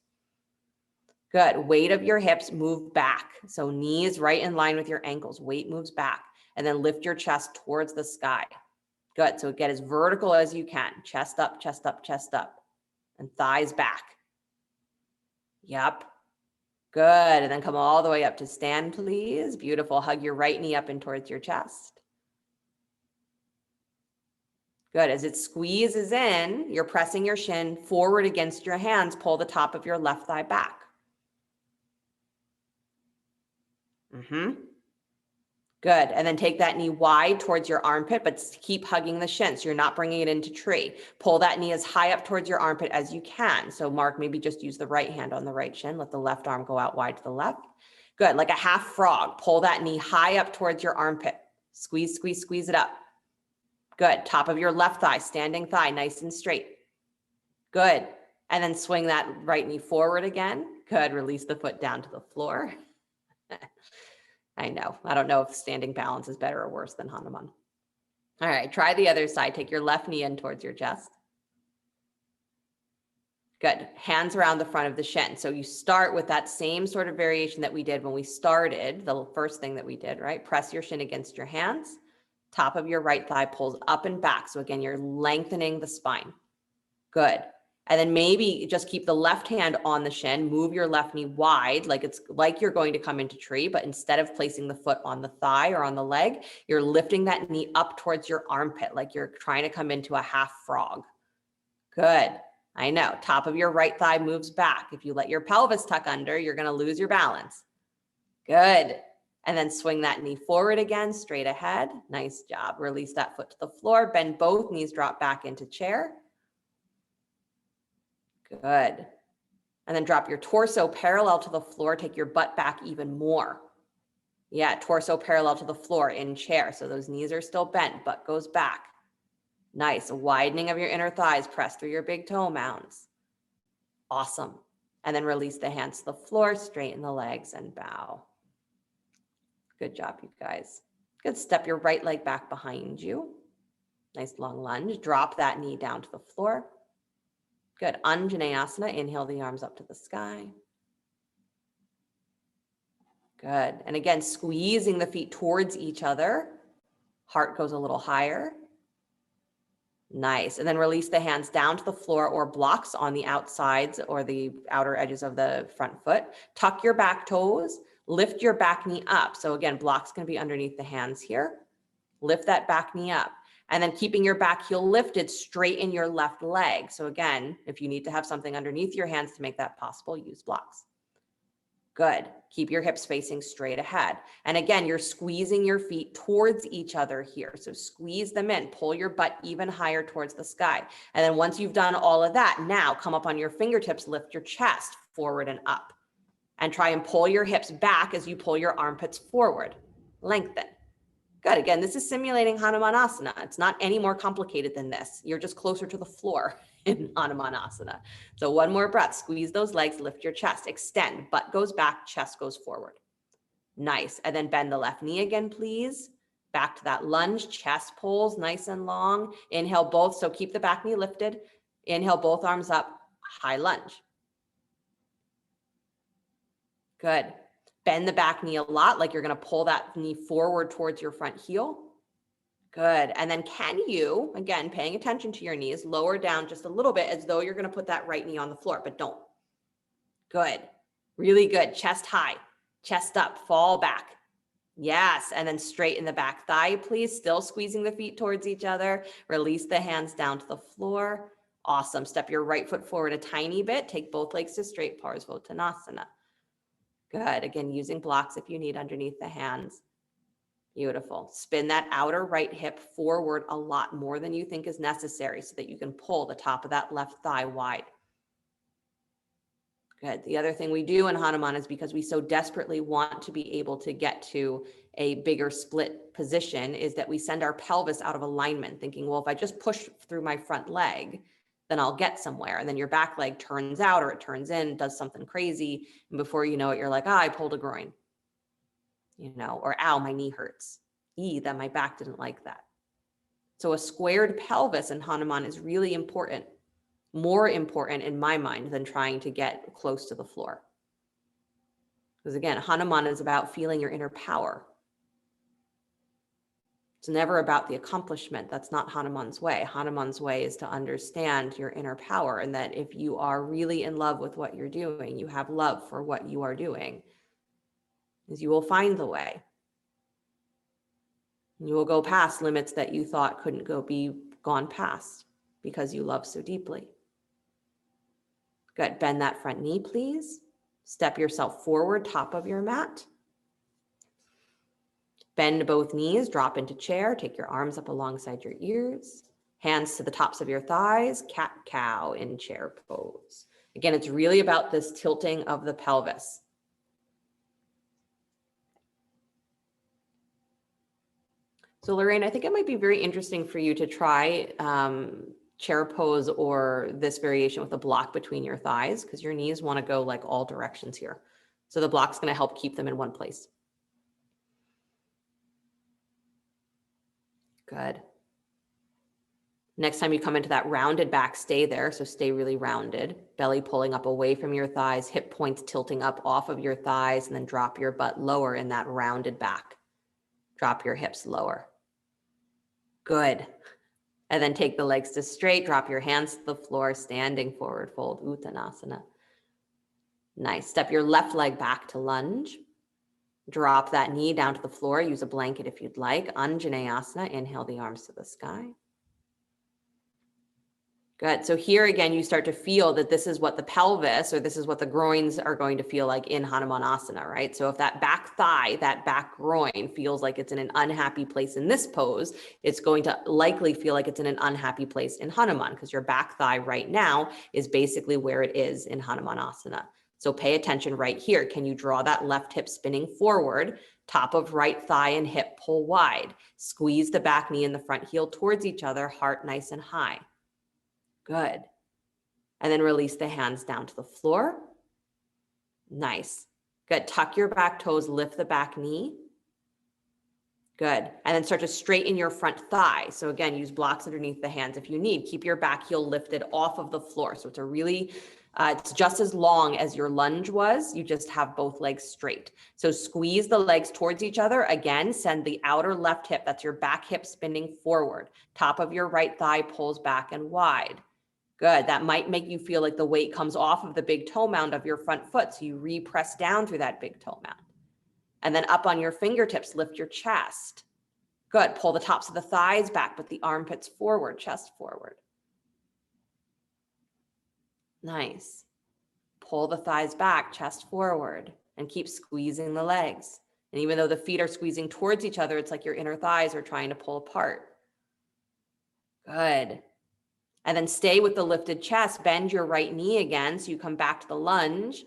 Good. Weight of your hips move back. So knees right in line with your ankles. Weight moves back. And then lift your chest towards the sky. Good. So get as vertical as you can. Chest up, chest up, chest up. And thighs back. Yep. Good. And then come all the way up to stand, please. Beautiful. Hug your right knee up in towards your chest. Good. As it squeezes in, you're pressing your shin forward against your hands. Pull the top of your left thigh back. Good. And then take that knee wide towards your armpit, but keep hugging the shin. So you're not bringing it into tree. Pull that knee as high up towards your armpit as you can. So Mark, maybe just use the right hand on the right shin. Let the left arm go out wide to the left. Good. Like a half frog. Pull that knee high up towards your armpit. Squeeze, squeeze, squeeze it up. Good. Top of your left thigh, standing thigh, nice and straight. Good. And then swing that right knee forward again. Good. Release the foot down to the floor. I know. I don't know if standing balance is better or worse than Hanuman. All right. Try the other side. Take your left knee in towards your chest. Good. Hands around the front of the shin. So you start with that same sort of variation that we did when we started, the first thing that we did, right? Press your shin against your hands. Top of your right thigh pulls up and back. So again, you're lengthening the spine. Good. And then maybe just keep the left hand on the shin, move your left knee wide, like it's like you're going to come into tree, but instead of placing the foot on the thigh or on the leg, you're lifting that knee up towards your armpit, like you're trying to come into a half frog. Good. I know. Top of your right thigh moves back. If you let your pelvis tuck under, you're going to lose your balance. Good. And then swing that knee forward again, straight ahead. Nice job. Release that foot to the floor. Bend both knees, drop back into chair. Good. And then drop your torso parallel to the floor. Take your butt back even more. Yeah, torso parallel to the floor in chair. So those knees are still bent, butt goes back. Nice. A widening of your inner thighs. Press through your big toe mounds. Awesome. And then release the hands to the floor, straighten the legs and bow. Good job, you guys. Good. Step your right leg back behind you. Nice long lunge. Drop that knee down to the floor. Good. Anjanayasana. Inhale the arms up to the sky. Good. And again, squeezing the feet towards each other. Heart goes a little higher. Nice. And then release the hands down to the floor or blocks on the outsides or the outer edges of the front foot. Tuck your back toes. Lift your back knee up. So again, blocks can be underneath the hands here. Lift that back knee up. And then keeping your back heel lifted, straighten your left leg. So again, if you need to have something underneath your hands to make that possible, use blocks. Good. Keep your hips facing straight ahead. And again, you're squeezing your feet towards each other here. So squeeze them in, pull your butt even higher towards the sky. And then once you've done all of that, now come up on your fingertips, lift your chest forward and up. And try and pull your hips back as you pull your armpits forward. Lengthen. Good. Again, this is simulating Hanumanasana. It's not any more complicated than this. You're just closer to the floor in Hanumanasana. So one more breath. Squeeze those legs, lift your chest, extend. Butt goes back, chest goes forward. Nice. And then bend the left knee again, please. Back to that lunge, chest pulls nice and long. Inhale both. So keep the back knee lifted. Inhale both arms up, high lunge. Good. Bend the back knee a lot, like you're going to pull that knee forward towards your front heel. Good. And then can you, again, paying attention to your knees, lower down just a little bit as though you're going to put that right knee on the floor, but don't. Good. Really good. Chest high, chest up, fall back. Yes. And then straighten the back thigh, please. Still squeezing the feet towards each other. Release the hands down to the floor. Awesome. Step your right foot forward a tiny bit. Take both legs to straight pose, Uttanasana. Good. Again, using blocks if you need underneath the hands. Beautiful. Spin that outer right hip forward a lot more than you think is necessary so that you can pull the top of that left thigh wide. Good. The other thing we do in Hanuman is because we so desperately want to be able to get to a bigger split position is that we send our pelvis out of alignment thinking, well, if I just push through my front leg, then I'll get somewhere. And then your back leg turns out or it turns in, does something crazy. And before you know it, you're like, I pulled a groin, or ow, my knee hurts. That my back didn't like that. So a squared pelvis in Hanuman is really important. More important in my mind than trying to get close to the floor. Because again, Hanuman is about feeling your inner power. It's never about the accomplishment. That's not Hanuman's way. Hanuman's way is to understand your inner power, and that if you are really in love with what you're doing, you have love for what you are doing, is you will find the way. You will go past limits that you thought couldn't be gone past because you love so deeply. Good. Bend that front knee, please. Step yourself forward, top of your mat. Bend both knees, drop into chair. Take your arms up alongside your ears. Hands to the tops of your thighs. Cat-cow in chair pose. Again, it's really about this tilting of the pelvis. So Lorraine, I think it might be very interesting for you to try chair pose or this variation with a block between your thighs, because your knees want to go like all directions here. So the block's going to help keep them in one place. Good. Next time you come into that rounded back, stay there. So stay really rounded, belly pulling up away from your thighs, hip points tilting up off of your thighs, and then drop your butt lower in that rounded back. Drop your hips lower. Good. And then take the legs to straight, drop your hands to the floor, standing forward fold, Uttanasana. Nice. Step your left leg back to lunge. Drop that knee down to the floor. Use a blanket if you'd like. Anjanayasana. Inhale the arms to the sky. Good. So here again, you start to feel that this is what the pelvis or this is what the groins are going to feel like in Hanumanasana, right? So if that back thigh, that back groin feels like it's in an unhappy place in this pose, it's going to likely feel like it's in an unhappy place in Hanuman, because your back thigh right now is basically where it is in Hanumanasana. So pay attention right here. Can you draw that left hip spinning forward? Top of right thigh and hip pull wide. Squeeze the back knee and the front heel towards each other, heart nice and high. Good. And then release the hands down to the floor. Nice. Good. Tuck your back toes, lift the back knee. Good. And then start to straighten your front thigh. So again, use blocks underneath the hands if you need. Keep your back heel lifted off of the floor. So it's a really, it's just as long as your lunge was. You just have both legs straight. So squeeze the legs towards each other. Again, send the outer left hip, that's your back hip, spinning forward. Top of your right thigh pulls back and wide. Good. That might make you feel like the weight comes off of the big toe mound of your front foot. So you repress down through that big toe mound. And then up on your fingertips, lift your chest. Good. Pull the tops of the thighs back, but the armpits forward, chest forward. Nice. Pull the thighs back, chest forward, and keep squeezing the legs. And even though the feet are squeezing towards each other, it's like your inner thighs are trying to pull apart. Good. And then stay with the lifted chest. Bend your right knee again so you come back to the lunge.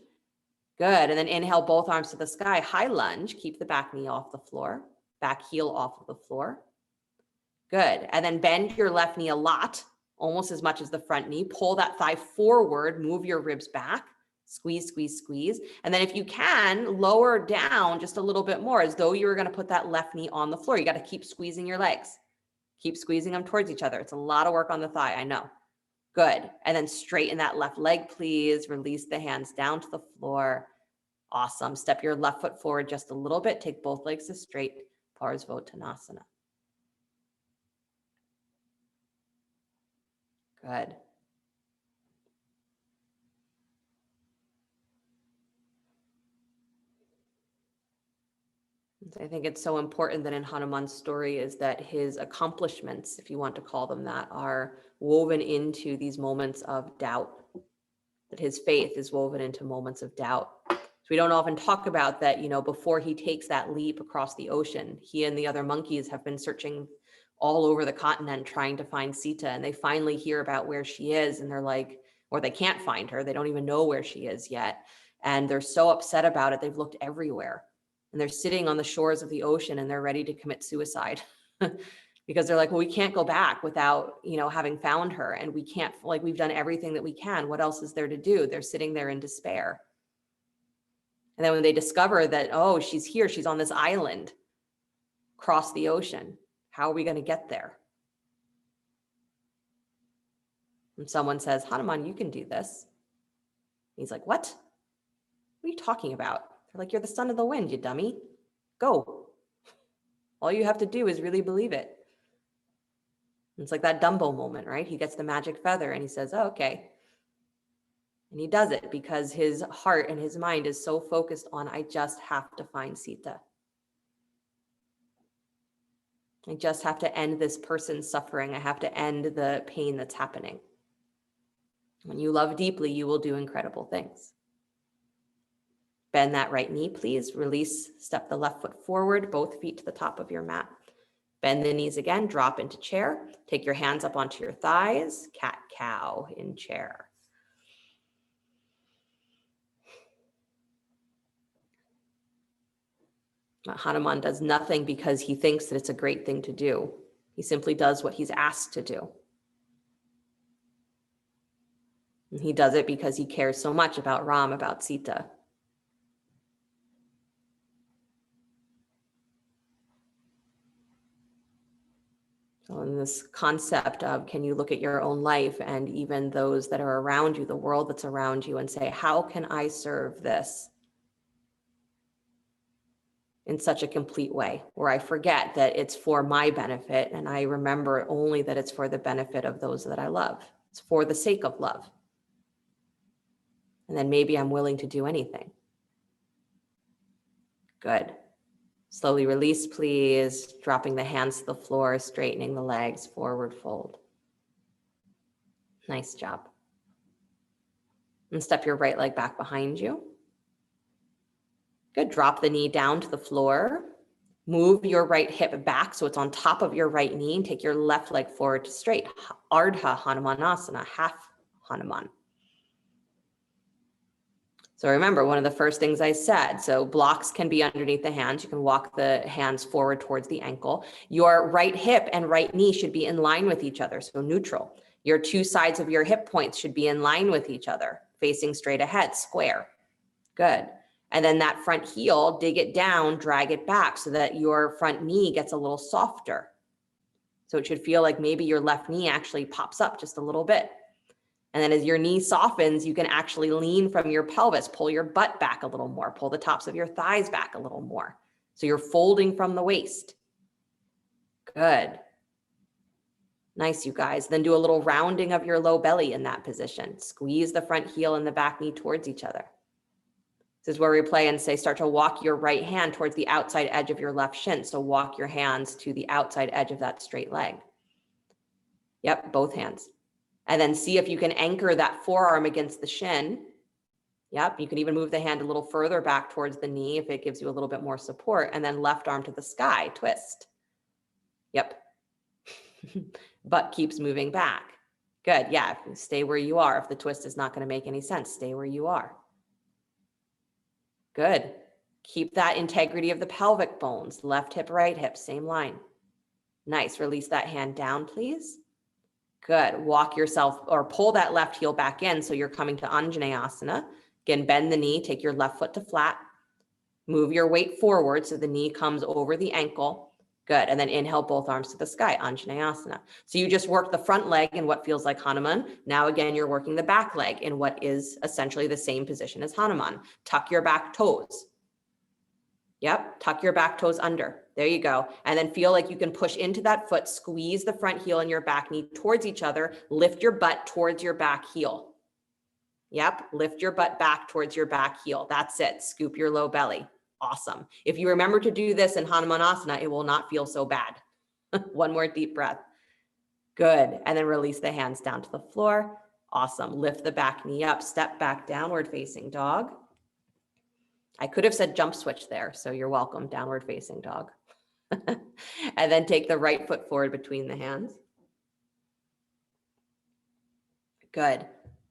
Good. And then inhale both arms to the sky. High lunge. Keep the back knee off the floor. Back heel off of the floor. Good. And then bend your left knee a lot, almost as much as the front knee. Pull that thigh forward. Move your ribs back. Squeeze, squeeze, squeeze. And then if you can, lower down just a little bit more as though you were going to put that left knee on the floor. You got to keep squeezing your legs. Keep squeezing them towards each other. It's a lot of work on the thigh, I know. Good. And then straighten that left leg, please. Release the hands down to the floor. Awesome. Step your left foot forward just a little bit. Take both legs to straight. Uttanasana. Good. I think it's so important that in Hanuman's story is that his accomplishments, if you want to call them that, are woven into these moments of doubt, that his faith is woven into moments of doubt. So we don't often talk about that, before he takes that leap across the ocean, he and the other monkeys have been searching all over the continent trying to find Sita, and they finally hear about where she is, and they're like, or they can't find her. They don't even know where she is yet. And they're so upset about it. They've looked everywhere, and they're sitting on the shores of the ocean, and they're ready to commit suicide because they're like, well, we can't go back without, having found her. And we can't, like, we've done everything that we can. What else is there to do? They're sitting there in despair. And then when they discover that, oh, she's here, she's on this island across the ocean, how are we going to get there? And someone says, Hanuman, you can do this. He's like, what? What are you talking about? They're like, you're the son of the wind, you dummy. Go. All you have to do is really believe it. And it's like that Dumbo moment, right? He gets the magic feather and he says, oh, okay. And he does it because his heart and his mind is so focused on, I just have to find Sita. I just have to end this person's suffering. I have to end the pain that's happening. When you love deeply, you will do incredible things. Bend that right knee, please. Release, step the left foot forward, both feet to the top of your mat. Bend the knees again, drop into chair. Take your hands up onto your thighs, cat-cow in chair. Hanuman does nothing because he thinks that it's a great thing to do. He simply does what he's asked to do. And he does it because he cares so much about Ram, about Sita. So in this concept of, can you look at your own life and even those that are around you, the world that's around you, and say, how can I serve this in such a complete way where I forget that it's for my benefit and I remember only that it's for the benefit of those that I love. It's for the sake of love. And then maybe I'm willing to do anything. Good. Slowly release, please. Dropping the hands to the floor, straightening the legs, forward fold. Nice job. And step your right leg back behind you. Good. Drop the knee down to the floor. Move your right hip back so it's on top of your right knee, and take your left leg forward to straight. Ardha Hanumanasana, half Hanuman. So remember, one of the first things I said, so blocks can be underneath the hands. You can walk the hands forward towards the ankle. Your right hip and right knee should be in line with each other, so neutral. Your two sides of your hip points should be in line with each other, facing straight ahead, square. Good. And then that front heel, dig it down, drag it back so that your front knee gets a little softer. So it should feel like maybe your left knee actually pops up just a little bit. And then as your knee softens, you can actually lean from your pelvis, pull your butt back a little more, pull the tops of your thighs back a little more. So you're folding from the waist. Good. Nice, you guys. Then do a little rounding of your low belly in that position. Squeeze the front heel and the back knee towards each other. This is where we play and say, start to walk your right hand towards the outside edge of your left shin. So walk your hands to the outside edge of that straight leg. Yep, both hands. And then see if you can anchor that forearm against the shin. Yep, you can even move the hand a little further back towards the knee if it gives you a little bit more support. And then left arm to the sky, twist. Yep. Butt keeps moving back. Good, yeah, stay where you are. If the twist is not going to make any sense, stay where you are. Good. Keep that integrity of the pelvic bones. Left hip, right hip, same line. Nice, release that hand down, please. Good. Walk yourself or pull that left heel back in so you're coming to Anjanayasana. Again, bend the knee, take your left foot to flat. Move your weight forward so the knee comes over the ankle. Good. And then inhale both arms to the sky, Anjanayasana. So you just work the front leg in what feels like Hanuman. Now again, you're working the back leg in what is essentially the same position as Hanuman. Tuck your back toes. Yep, tuck your back toes under. There you go. And then feel like you can push into that foot, squeeze the front heel and your back knee towards each other, lift your butt towards your back heel. Yep, lift your butt back towards your back heel. That's it. Scoop your low belly. Awesome. If you remember to do this in Hanumanasana, it will not feel so bad. One more deep breath. Good. And then release the hands down to the floor. Awesome. Lift the back knee up, step back, downward facing dog. I could have said jump switch there, so you're welcome, downward facing dog. And then take the right foot forward between the hands. Good.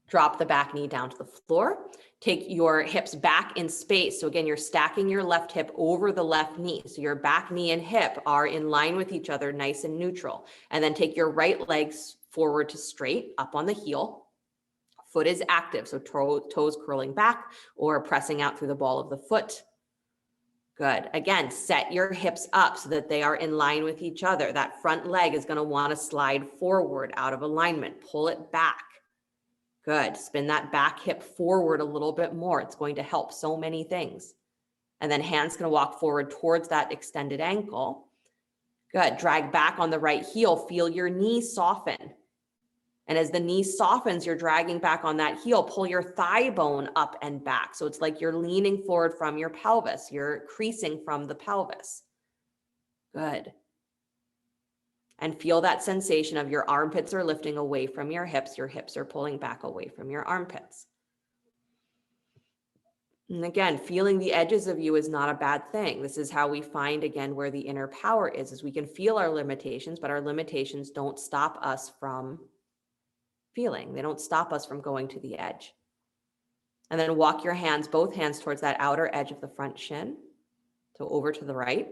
Drop the back knee down to the floor. Take your hips back in space. So again, you're stacking your left hip over the left knee. So your back knee and hip are in line with each other, nice and neutral. And then take your right legs forward to straight, up on the heel. Foot is active, so toes curling back or pressing out through the ball of the foot. Good. Again, set your hips up so that they are in line with each other. That front leg is going to want to slide forward out of alignment. Pull it back. Good. Spin that back hip forward a little bit more. It's going to help so many things. And then hands going to walk forward towards that extended ankle. Good. Drag back on the right heel. Feel your knee soften. And as the knee softens, you're dragging back on that heel. Pull your thigh bone up and back. So it's like you're leaning forward from your pelvis. You're creasing from the pelvis. Good. And feel that sensation of your armpits are lifting away from your hips are pulling back away from your armpits. And again, feeling the edges of you is not a bad thing. This is how we find, again, where the inner power is we can feel our limitations, but our limitations don't stop us from feeling. They don't stop us from going to the edge. And then walk your hands, both hands towards that outer edge of the front shin. So over to the right.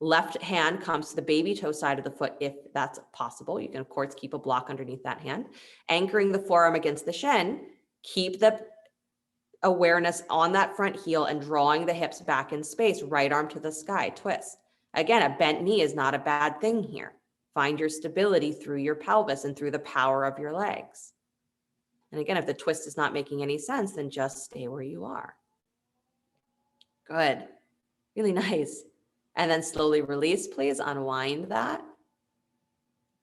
Left hand comes to the baby toe side of the foot if that's possible. You can, of course, keep a block underneath that hand. Anchoring the forearm against the shin, keep the awareness on that front heel and drawing the hips back in space. Right arm to the sky, twist. Again, a bent knee is not a bad thing here. Find your stability through your pelvis and through the power of your legs. And again, if the twist is not making any sense, then just stay where you are. Good. Really nice. And then slowly release, please. Unwind that.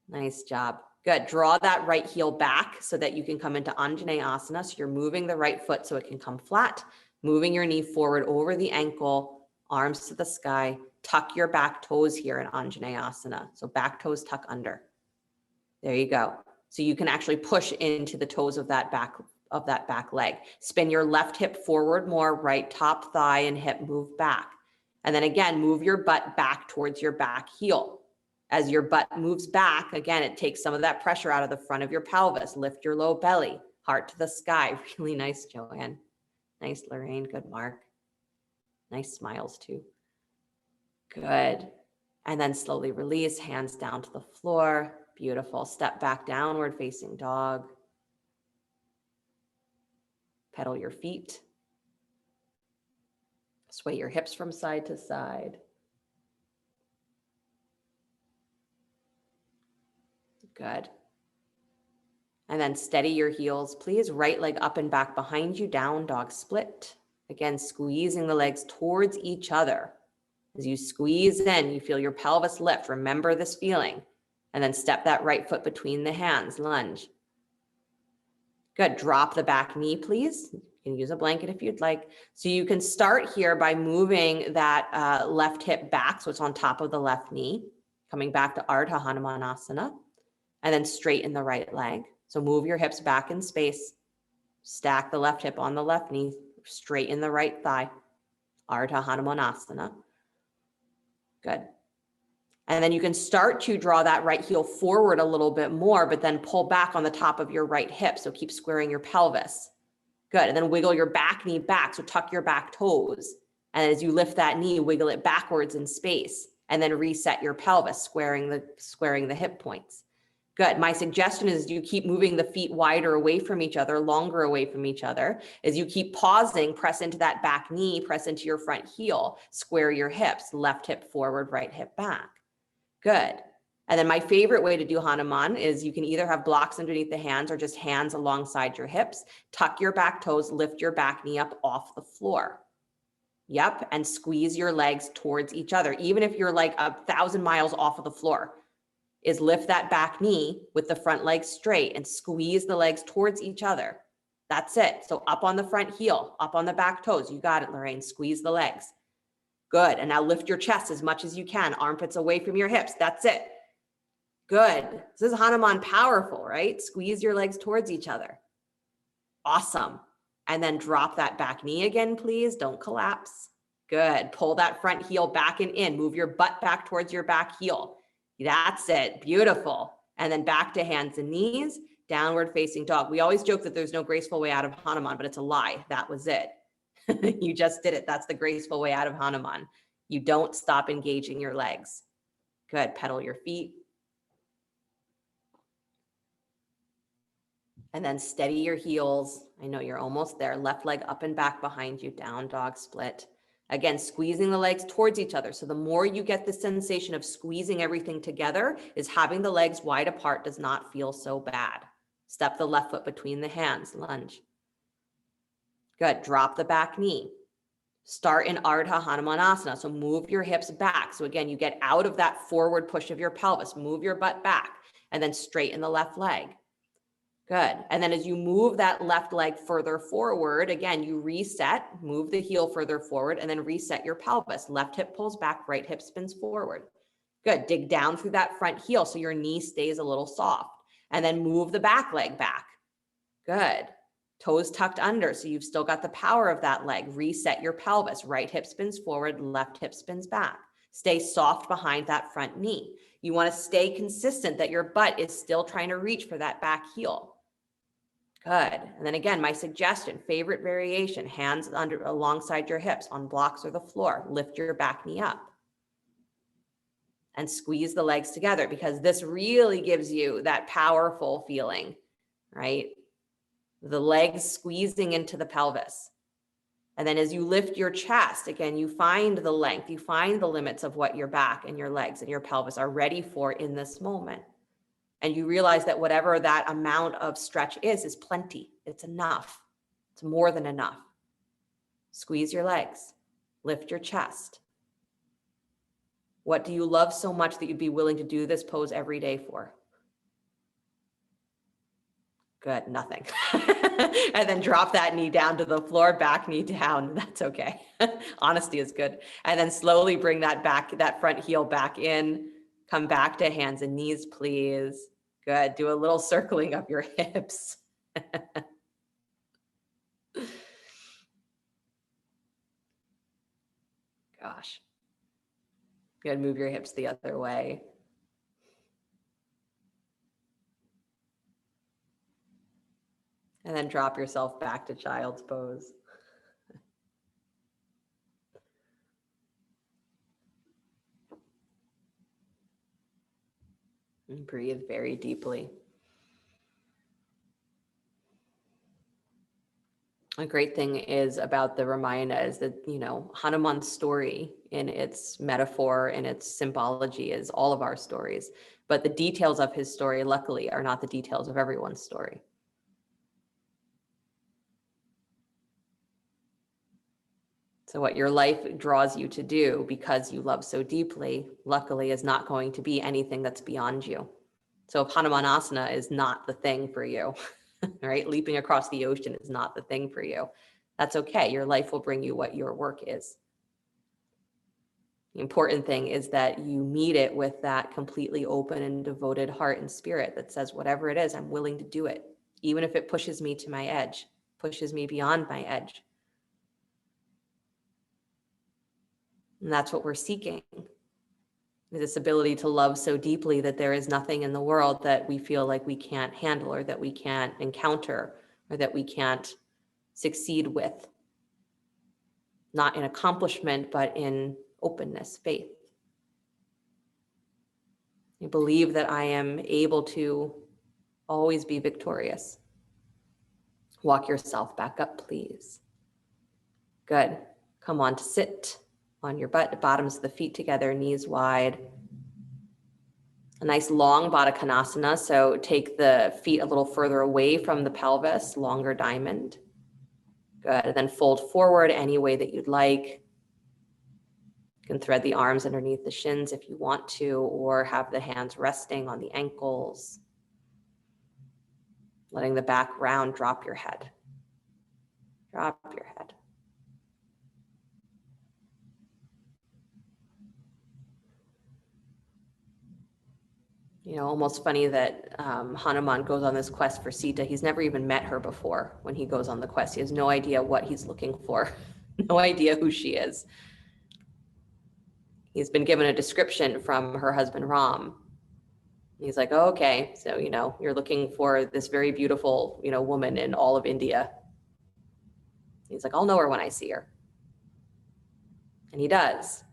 Nice job. Good. Draw that right heel back so that you can come into Anjanayasana. So you're moving the right foot so it can come flat, moving your knee forward over the ankle, arms to the sky. Tuck your back toes here in Anjanayasana. So back toes tuck under. There you go. So you can actually push into the toes of that back leg. Spin your left hip forward more, right top thigh and hip move back. And then again, move your butt back towards your back heel. As your butt moves back, again, it takes some of that pressure out of the front of your pelvis. Lift your low belly, heart to the sky. Really nice, Joanne. Nice, Lorraine. Good, Mark. Nice smiles too. Good. And then slowly release, hands down to the floor. Beautiful. Step back, downward facing dog. Pedal your feet. Sway your hips from side to side. Good. And then steady your heels, please. Right leg up and back behind you, down dog split. Again, squeezing the legs towards each other. As you squeeze in, you feel your pelvis lift. Remember this feeling. And then step that right foot between the hands, lunge. Good. Drop the back knee, please. You can use a blanket if you'd like. So you can start here by moving that left hip back. So it's on top of the left knee, coming back to Ardha Hanumanasana, and then straighten the right leg. So move your hips back in space. Stack the left hip on the left knee, straighten the right thigh. Ardha Hanumanasana. Good. And then you can start to draw that right heel forward a little bit more, but then pull back on the top of your right hip. So keep squaring your pelvis. Good. And then wiggle your back knee back. So tuck your back toes. And as you lift that knee, wiggle it backwards in space. And then reset your pelvis, squaring the hip points. Good. My suggestion is you keep moving the feet wider away from each other, longer away from each other. As you keep pausing, press into that back knee, press into your front heel, square your hips, left hip forward, right hip back. Good. And then my favorite way to do Hanuman is you can either have blocks underneath the hands or just hands alongside your hips. Tuck your back toes, lift your back knee up off the floor. Yep. And squeeze your legs towards each other. Even if you're like 1,000 miles off of the floor, is lift that back knee with the front leg straight and squeeze the legs towards each other. That's it. So up on the front heel, up on the back toes. You got it, Lorraine. Squeeze the legs. Good. And now lift your chest as much as you can. Armpits away from your hips. That's it. Good. This is Hanuman powerful, right? Squeeze your legs towards each other. Awesome. And then drop that back knee again, please. Don't collapse. Good. Pull that front heel back and in. Move your butt back towards your back heel. That's it. Beautiful. And then back to hands and knees, downward facing dog. We always joke that there's no graceful way out of Hanuman, but it's a lie. That was it. You just did it. That's the graceful way out of Hanuman. You don't stop engaging your legs. Good. Pedal your feet. And then steady your heels. I know you're almost there. Left leg up and back behind you, down dog split. Again, squeezing the legs towards each other. So the more you get the sensation of squeezing everything together, is having the legs wide apart does not feel so bad. Step the left foot between the hands, lunge. Good, drop the back knee. Start in Ardha Hanumanasana. So move your hips back. So again, you get out of that forward push of your pelvis, move your butt back, and then straighten the left leg. Good. And then as you move that left leg further forward, again, you reset, move the heel further forward, and then reset your pelvis. Left hip pulls back, right hip spins forward. Good. Dig down through that front heel so your knee stays a little soft. And then move the back leg back. Good. Toes tucked under, so you've still got the power of that leg. Reset your pelvis. Right hip spins forward, left hip spins back. Stay soft behind that front knee. You want to stay consistent that your butt is still trying to reach for that back heel. Good. And then again, my suggestion, favorite variation, hands under alongside your hips on blocks or the floor. Lift your back knee up and squeeze the legs together, because this really gives you that powerful feeling, right? The legs squeezing into the pelvis. And then as you lift your chest, again, you find the length, you find the limits of what your back and your legs and your pelvis are ready for in this moment. And you realize that whatever that amount of stretch is plenty. It's enough. It's more than enough. Squeeze your legs. Lift your chest. What do you love so much that you'd be willing to do this pose every day for? Good, nothing. And then drop that knee down to the floor, back knee down. That's okay. Honesty is good. And then slowly bring that front heel back in. Come back to hands and knees, please. Good. Do a little circling of your hips. Gosh. Good. Move your hips the other way. And then drop yourself back to child's pose. And breathe very deeply. A great thing is about the Ramayana is that, Hanuman's story in its metaphor and its symbology is all of our stories. But the details of his story, luckily, are not the details of everyone's story. So what your life draws you to do because you love so deeply, luckily, is not going to be anything that's beyond you. So if Hanumanasana is not the thing for you, right? Leaping across the ocean is not the thing for you. That's okay. Your life will bring you what your work is. The important thing is that you meet it with that completely open and devoted heart and spirit that says, whatever it is, I'm willing to do it. Even if it pushes me to my edge, pushes me beyond my edge. And that's what we're seeking. This ability to love so deeply that there is nothing in the world that we feel like we can't handle or that we can't encounter or that we can't succeed with. Not in accomplishment, but in openness, faith. I believe that I am able to always be victorious. Walk yourself back up, please. Good. Come on to sit on your butt, bottoms of the feet together, knees wide. A nice long Badakanasana. So take the feet a little further away from the pelvis, longer diamond. Good. And then fold forward any way that you'd like. You can thread the arms underneath the shins if you want to, or have the hands resting on the ankles. Letting the back round, drop your head. Drop your head. Almost funny that Hanuman goes on this quest for Sita. He's never even met her before when he goes on the quest. He has no idea what he's looking for, no idea who she is. He's been given a description from her husband, Ram. He's like, oh, okay, so, you're looking for this very beautiful, woman in all of India. He's like, I'll know her when I see her. And he does.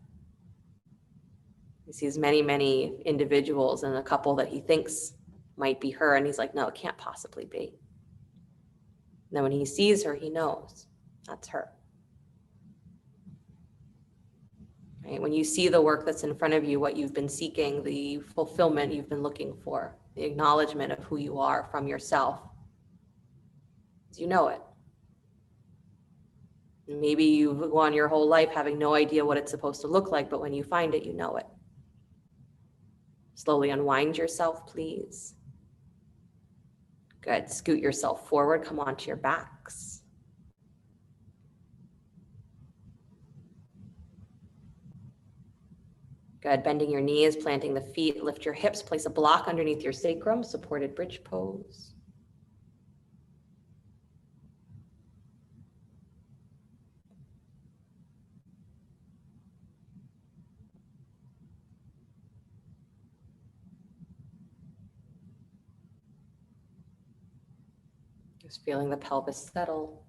He sees many, many individuals and a couple that he thinks might be her. And he's like, no, it can't possibly be. And then when he sees her, he knows that's her. Right? When you see the work that's in front of you, what you've been seeking, the fulfillment you've been looking for, the acknowledgement of who you are from yourself, you know it. Maybe you've gone your whole life having no idea what it's supposed to look like, but when you find it, you know it. Slowly unwind yourself, please. Good. Scoot yourself forward. Come onto your backs. Good. Bending your knees, planting the feet, lift your hips, place a block underneath your sacrum, supported bridge pose. Just feeling the pelvis settle.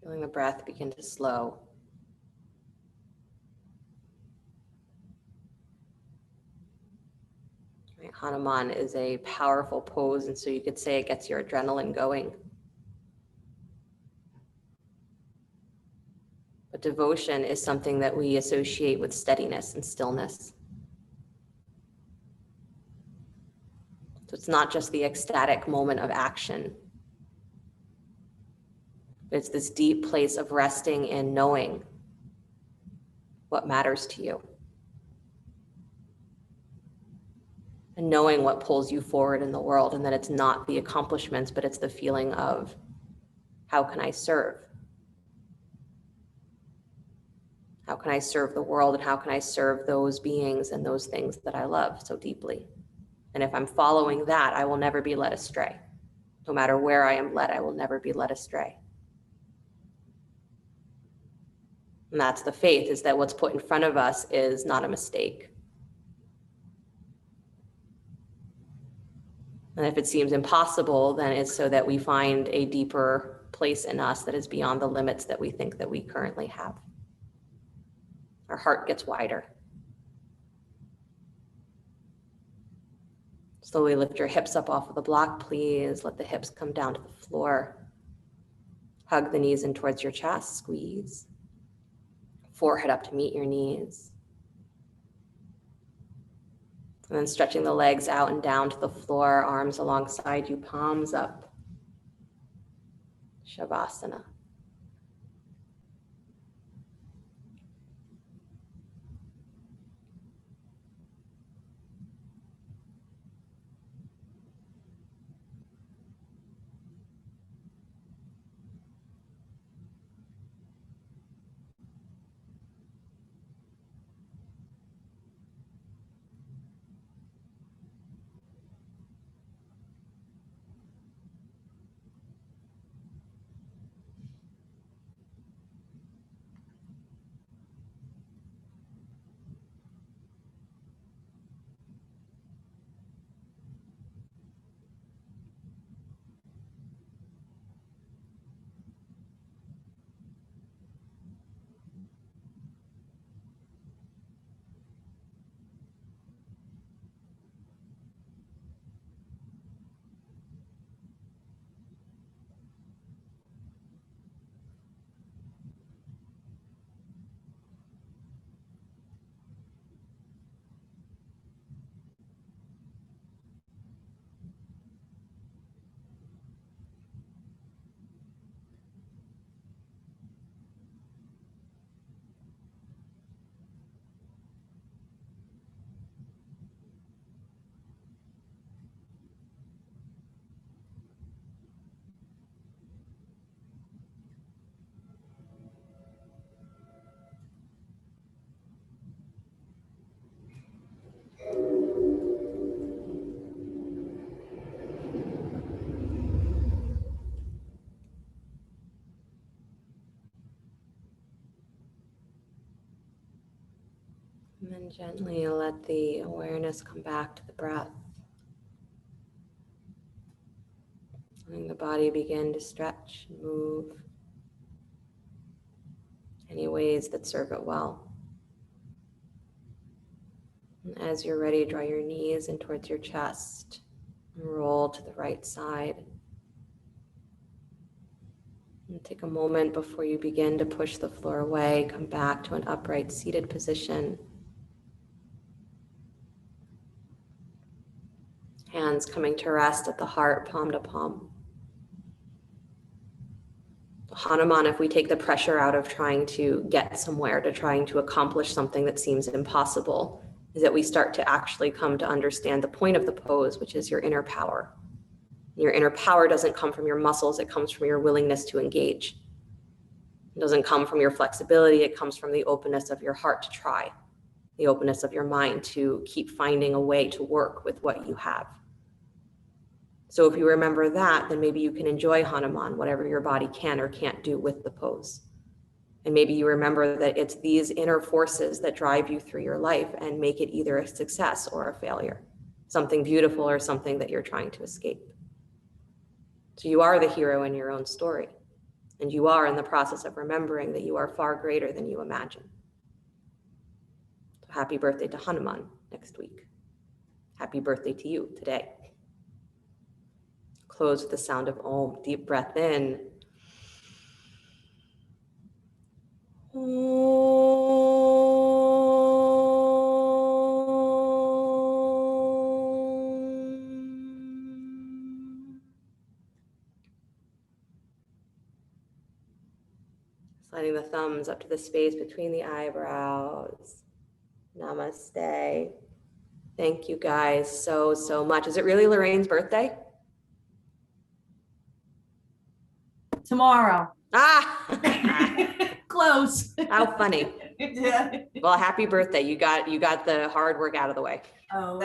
Feeling the breath begin to slow. Right, Hanuman is a powerful pose, and so you could say it gets your adrenaline going. But devotion is something that we associate with steadiness and stillness. So it's not just the ecstatic moment of action. It's this deep place of resting in knowing what matters to you. And knowing what pulls you forward in the world, and that it's not the accomplishments, but it's the feeling of, how can I serve? How can I serve the world, and how can I serve those beings and those things that I love so deeply? And if I'm following that, I will never be led astray. No matter where I am led, I will never be led astray. And that's the faith, is that what's put in front of us is not a mistake. And if it seems impossible, then it's so that we find a deeper place in us that is beyond the limits that we think that we currently have. Our heart gets wider. Slowly lift your hips up off of the block, please. Let the hips come down to the floor. Hug the knees in towards your chest, squeeze. Forehead up to meet your knees. And then stretching the legs out and down to the floor, arms alongside you, palms up. Shavasana. And then gently let the awareness come back to the breath. Letting the body begin to stretch and move any ways that serve it well. And as you're ready, draw your knees in towards your chest and roll to the right side. And take a moment before you begin to push the floor away. Come back to an upright seated position. Hands coming to rest at the heart, palm to palm. Hanuman, if we take the pressure out of trying to get somewhere, to trying to accomplish something that seems impossible, is that we start to actually come to understand the point of the pose, which is your inner power. Your inner power doesn't come from your muscles, it comes from your willingness to engage. It doesn't come from your flexibility, it comes from the openness of your heart to try, the openness of your mind to keep finding a way to work with what you have. So if you remember that, then maybe you can enjoy Hanuman, whatever your body can or can't do with the pose. And maybe you remember that it's these inner forces that drive you through your life and make it either a success or a failure, something beautiful or something that you're trying to escape. So you are the hero in your own story, and you are in the process of remembering that you are far greater than you imagine. So happy birthday to Hanuman next week. Happy birthday to you today. Close with the sound of Om. Deep breath in. Sliding the thumbs up to the space between the eyebrows. Namaste. Thank you guys so much. Is it really Lorraine's birthday? Tomorrow. Close. How funny. Yeah. Well, happy birthday. You got the hard work out of the way. Oh,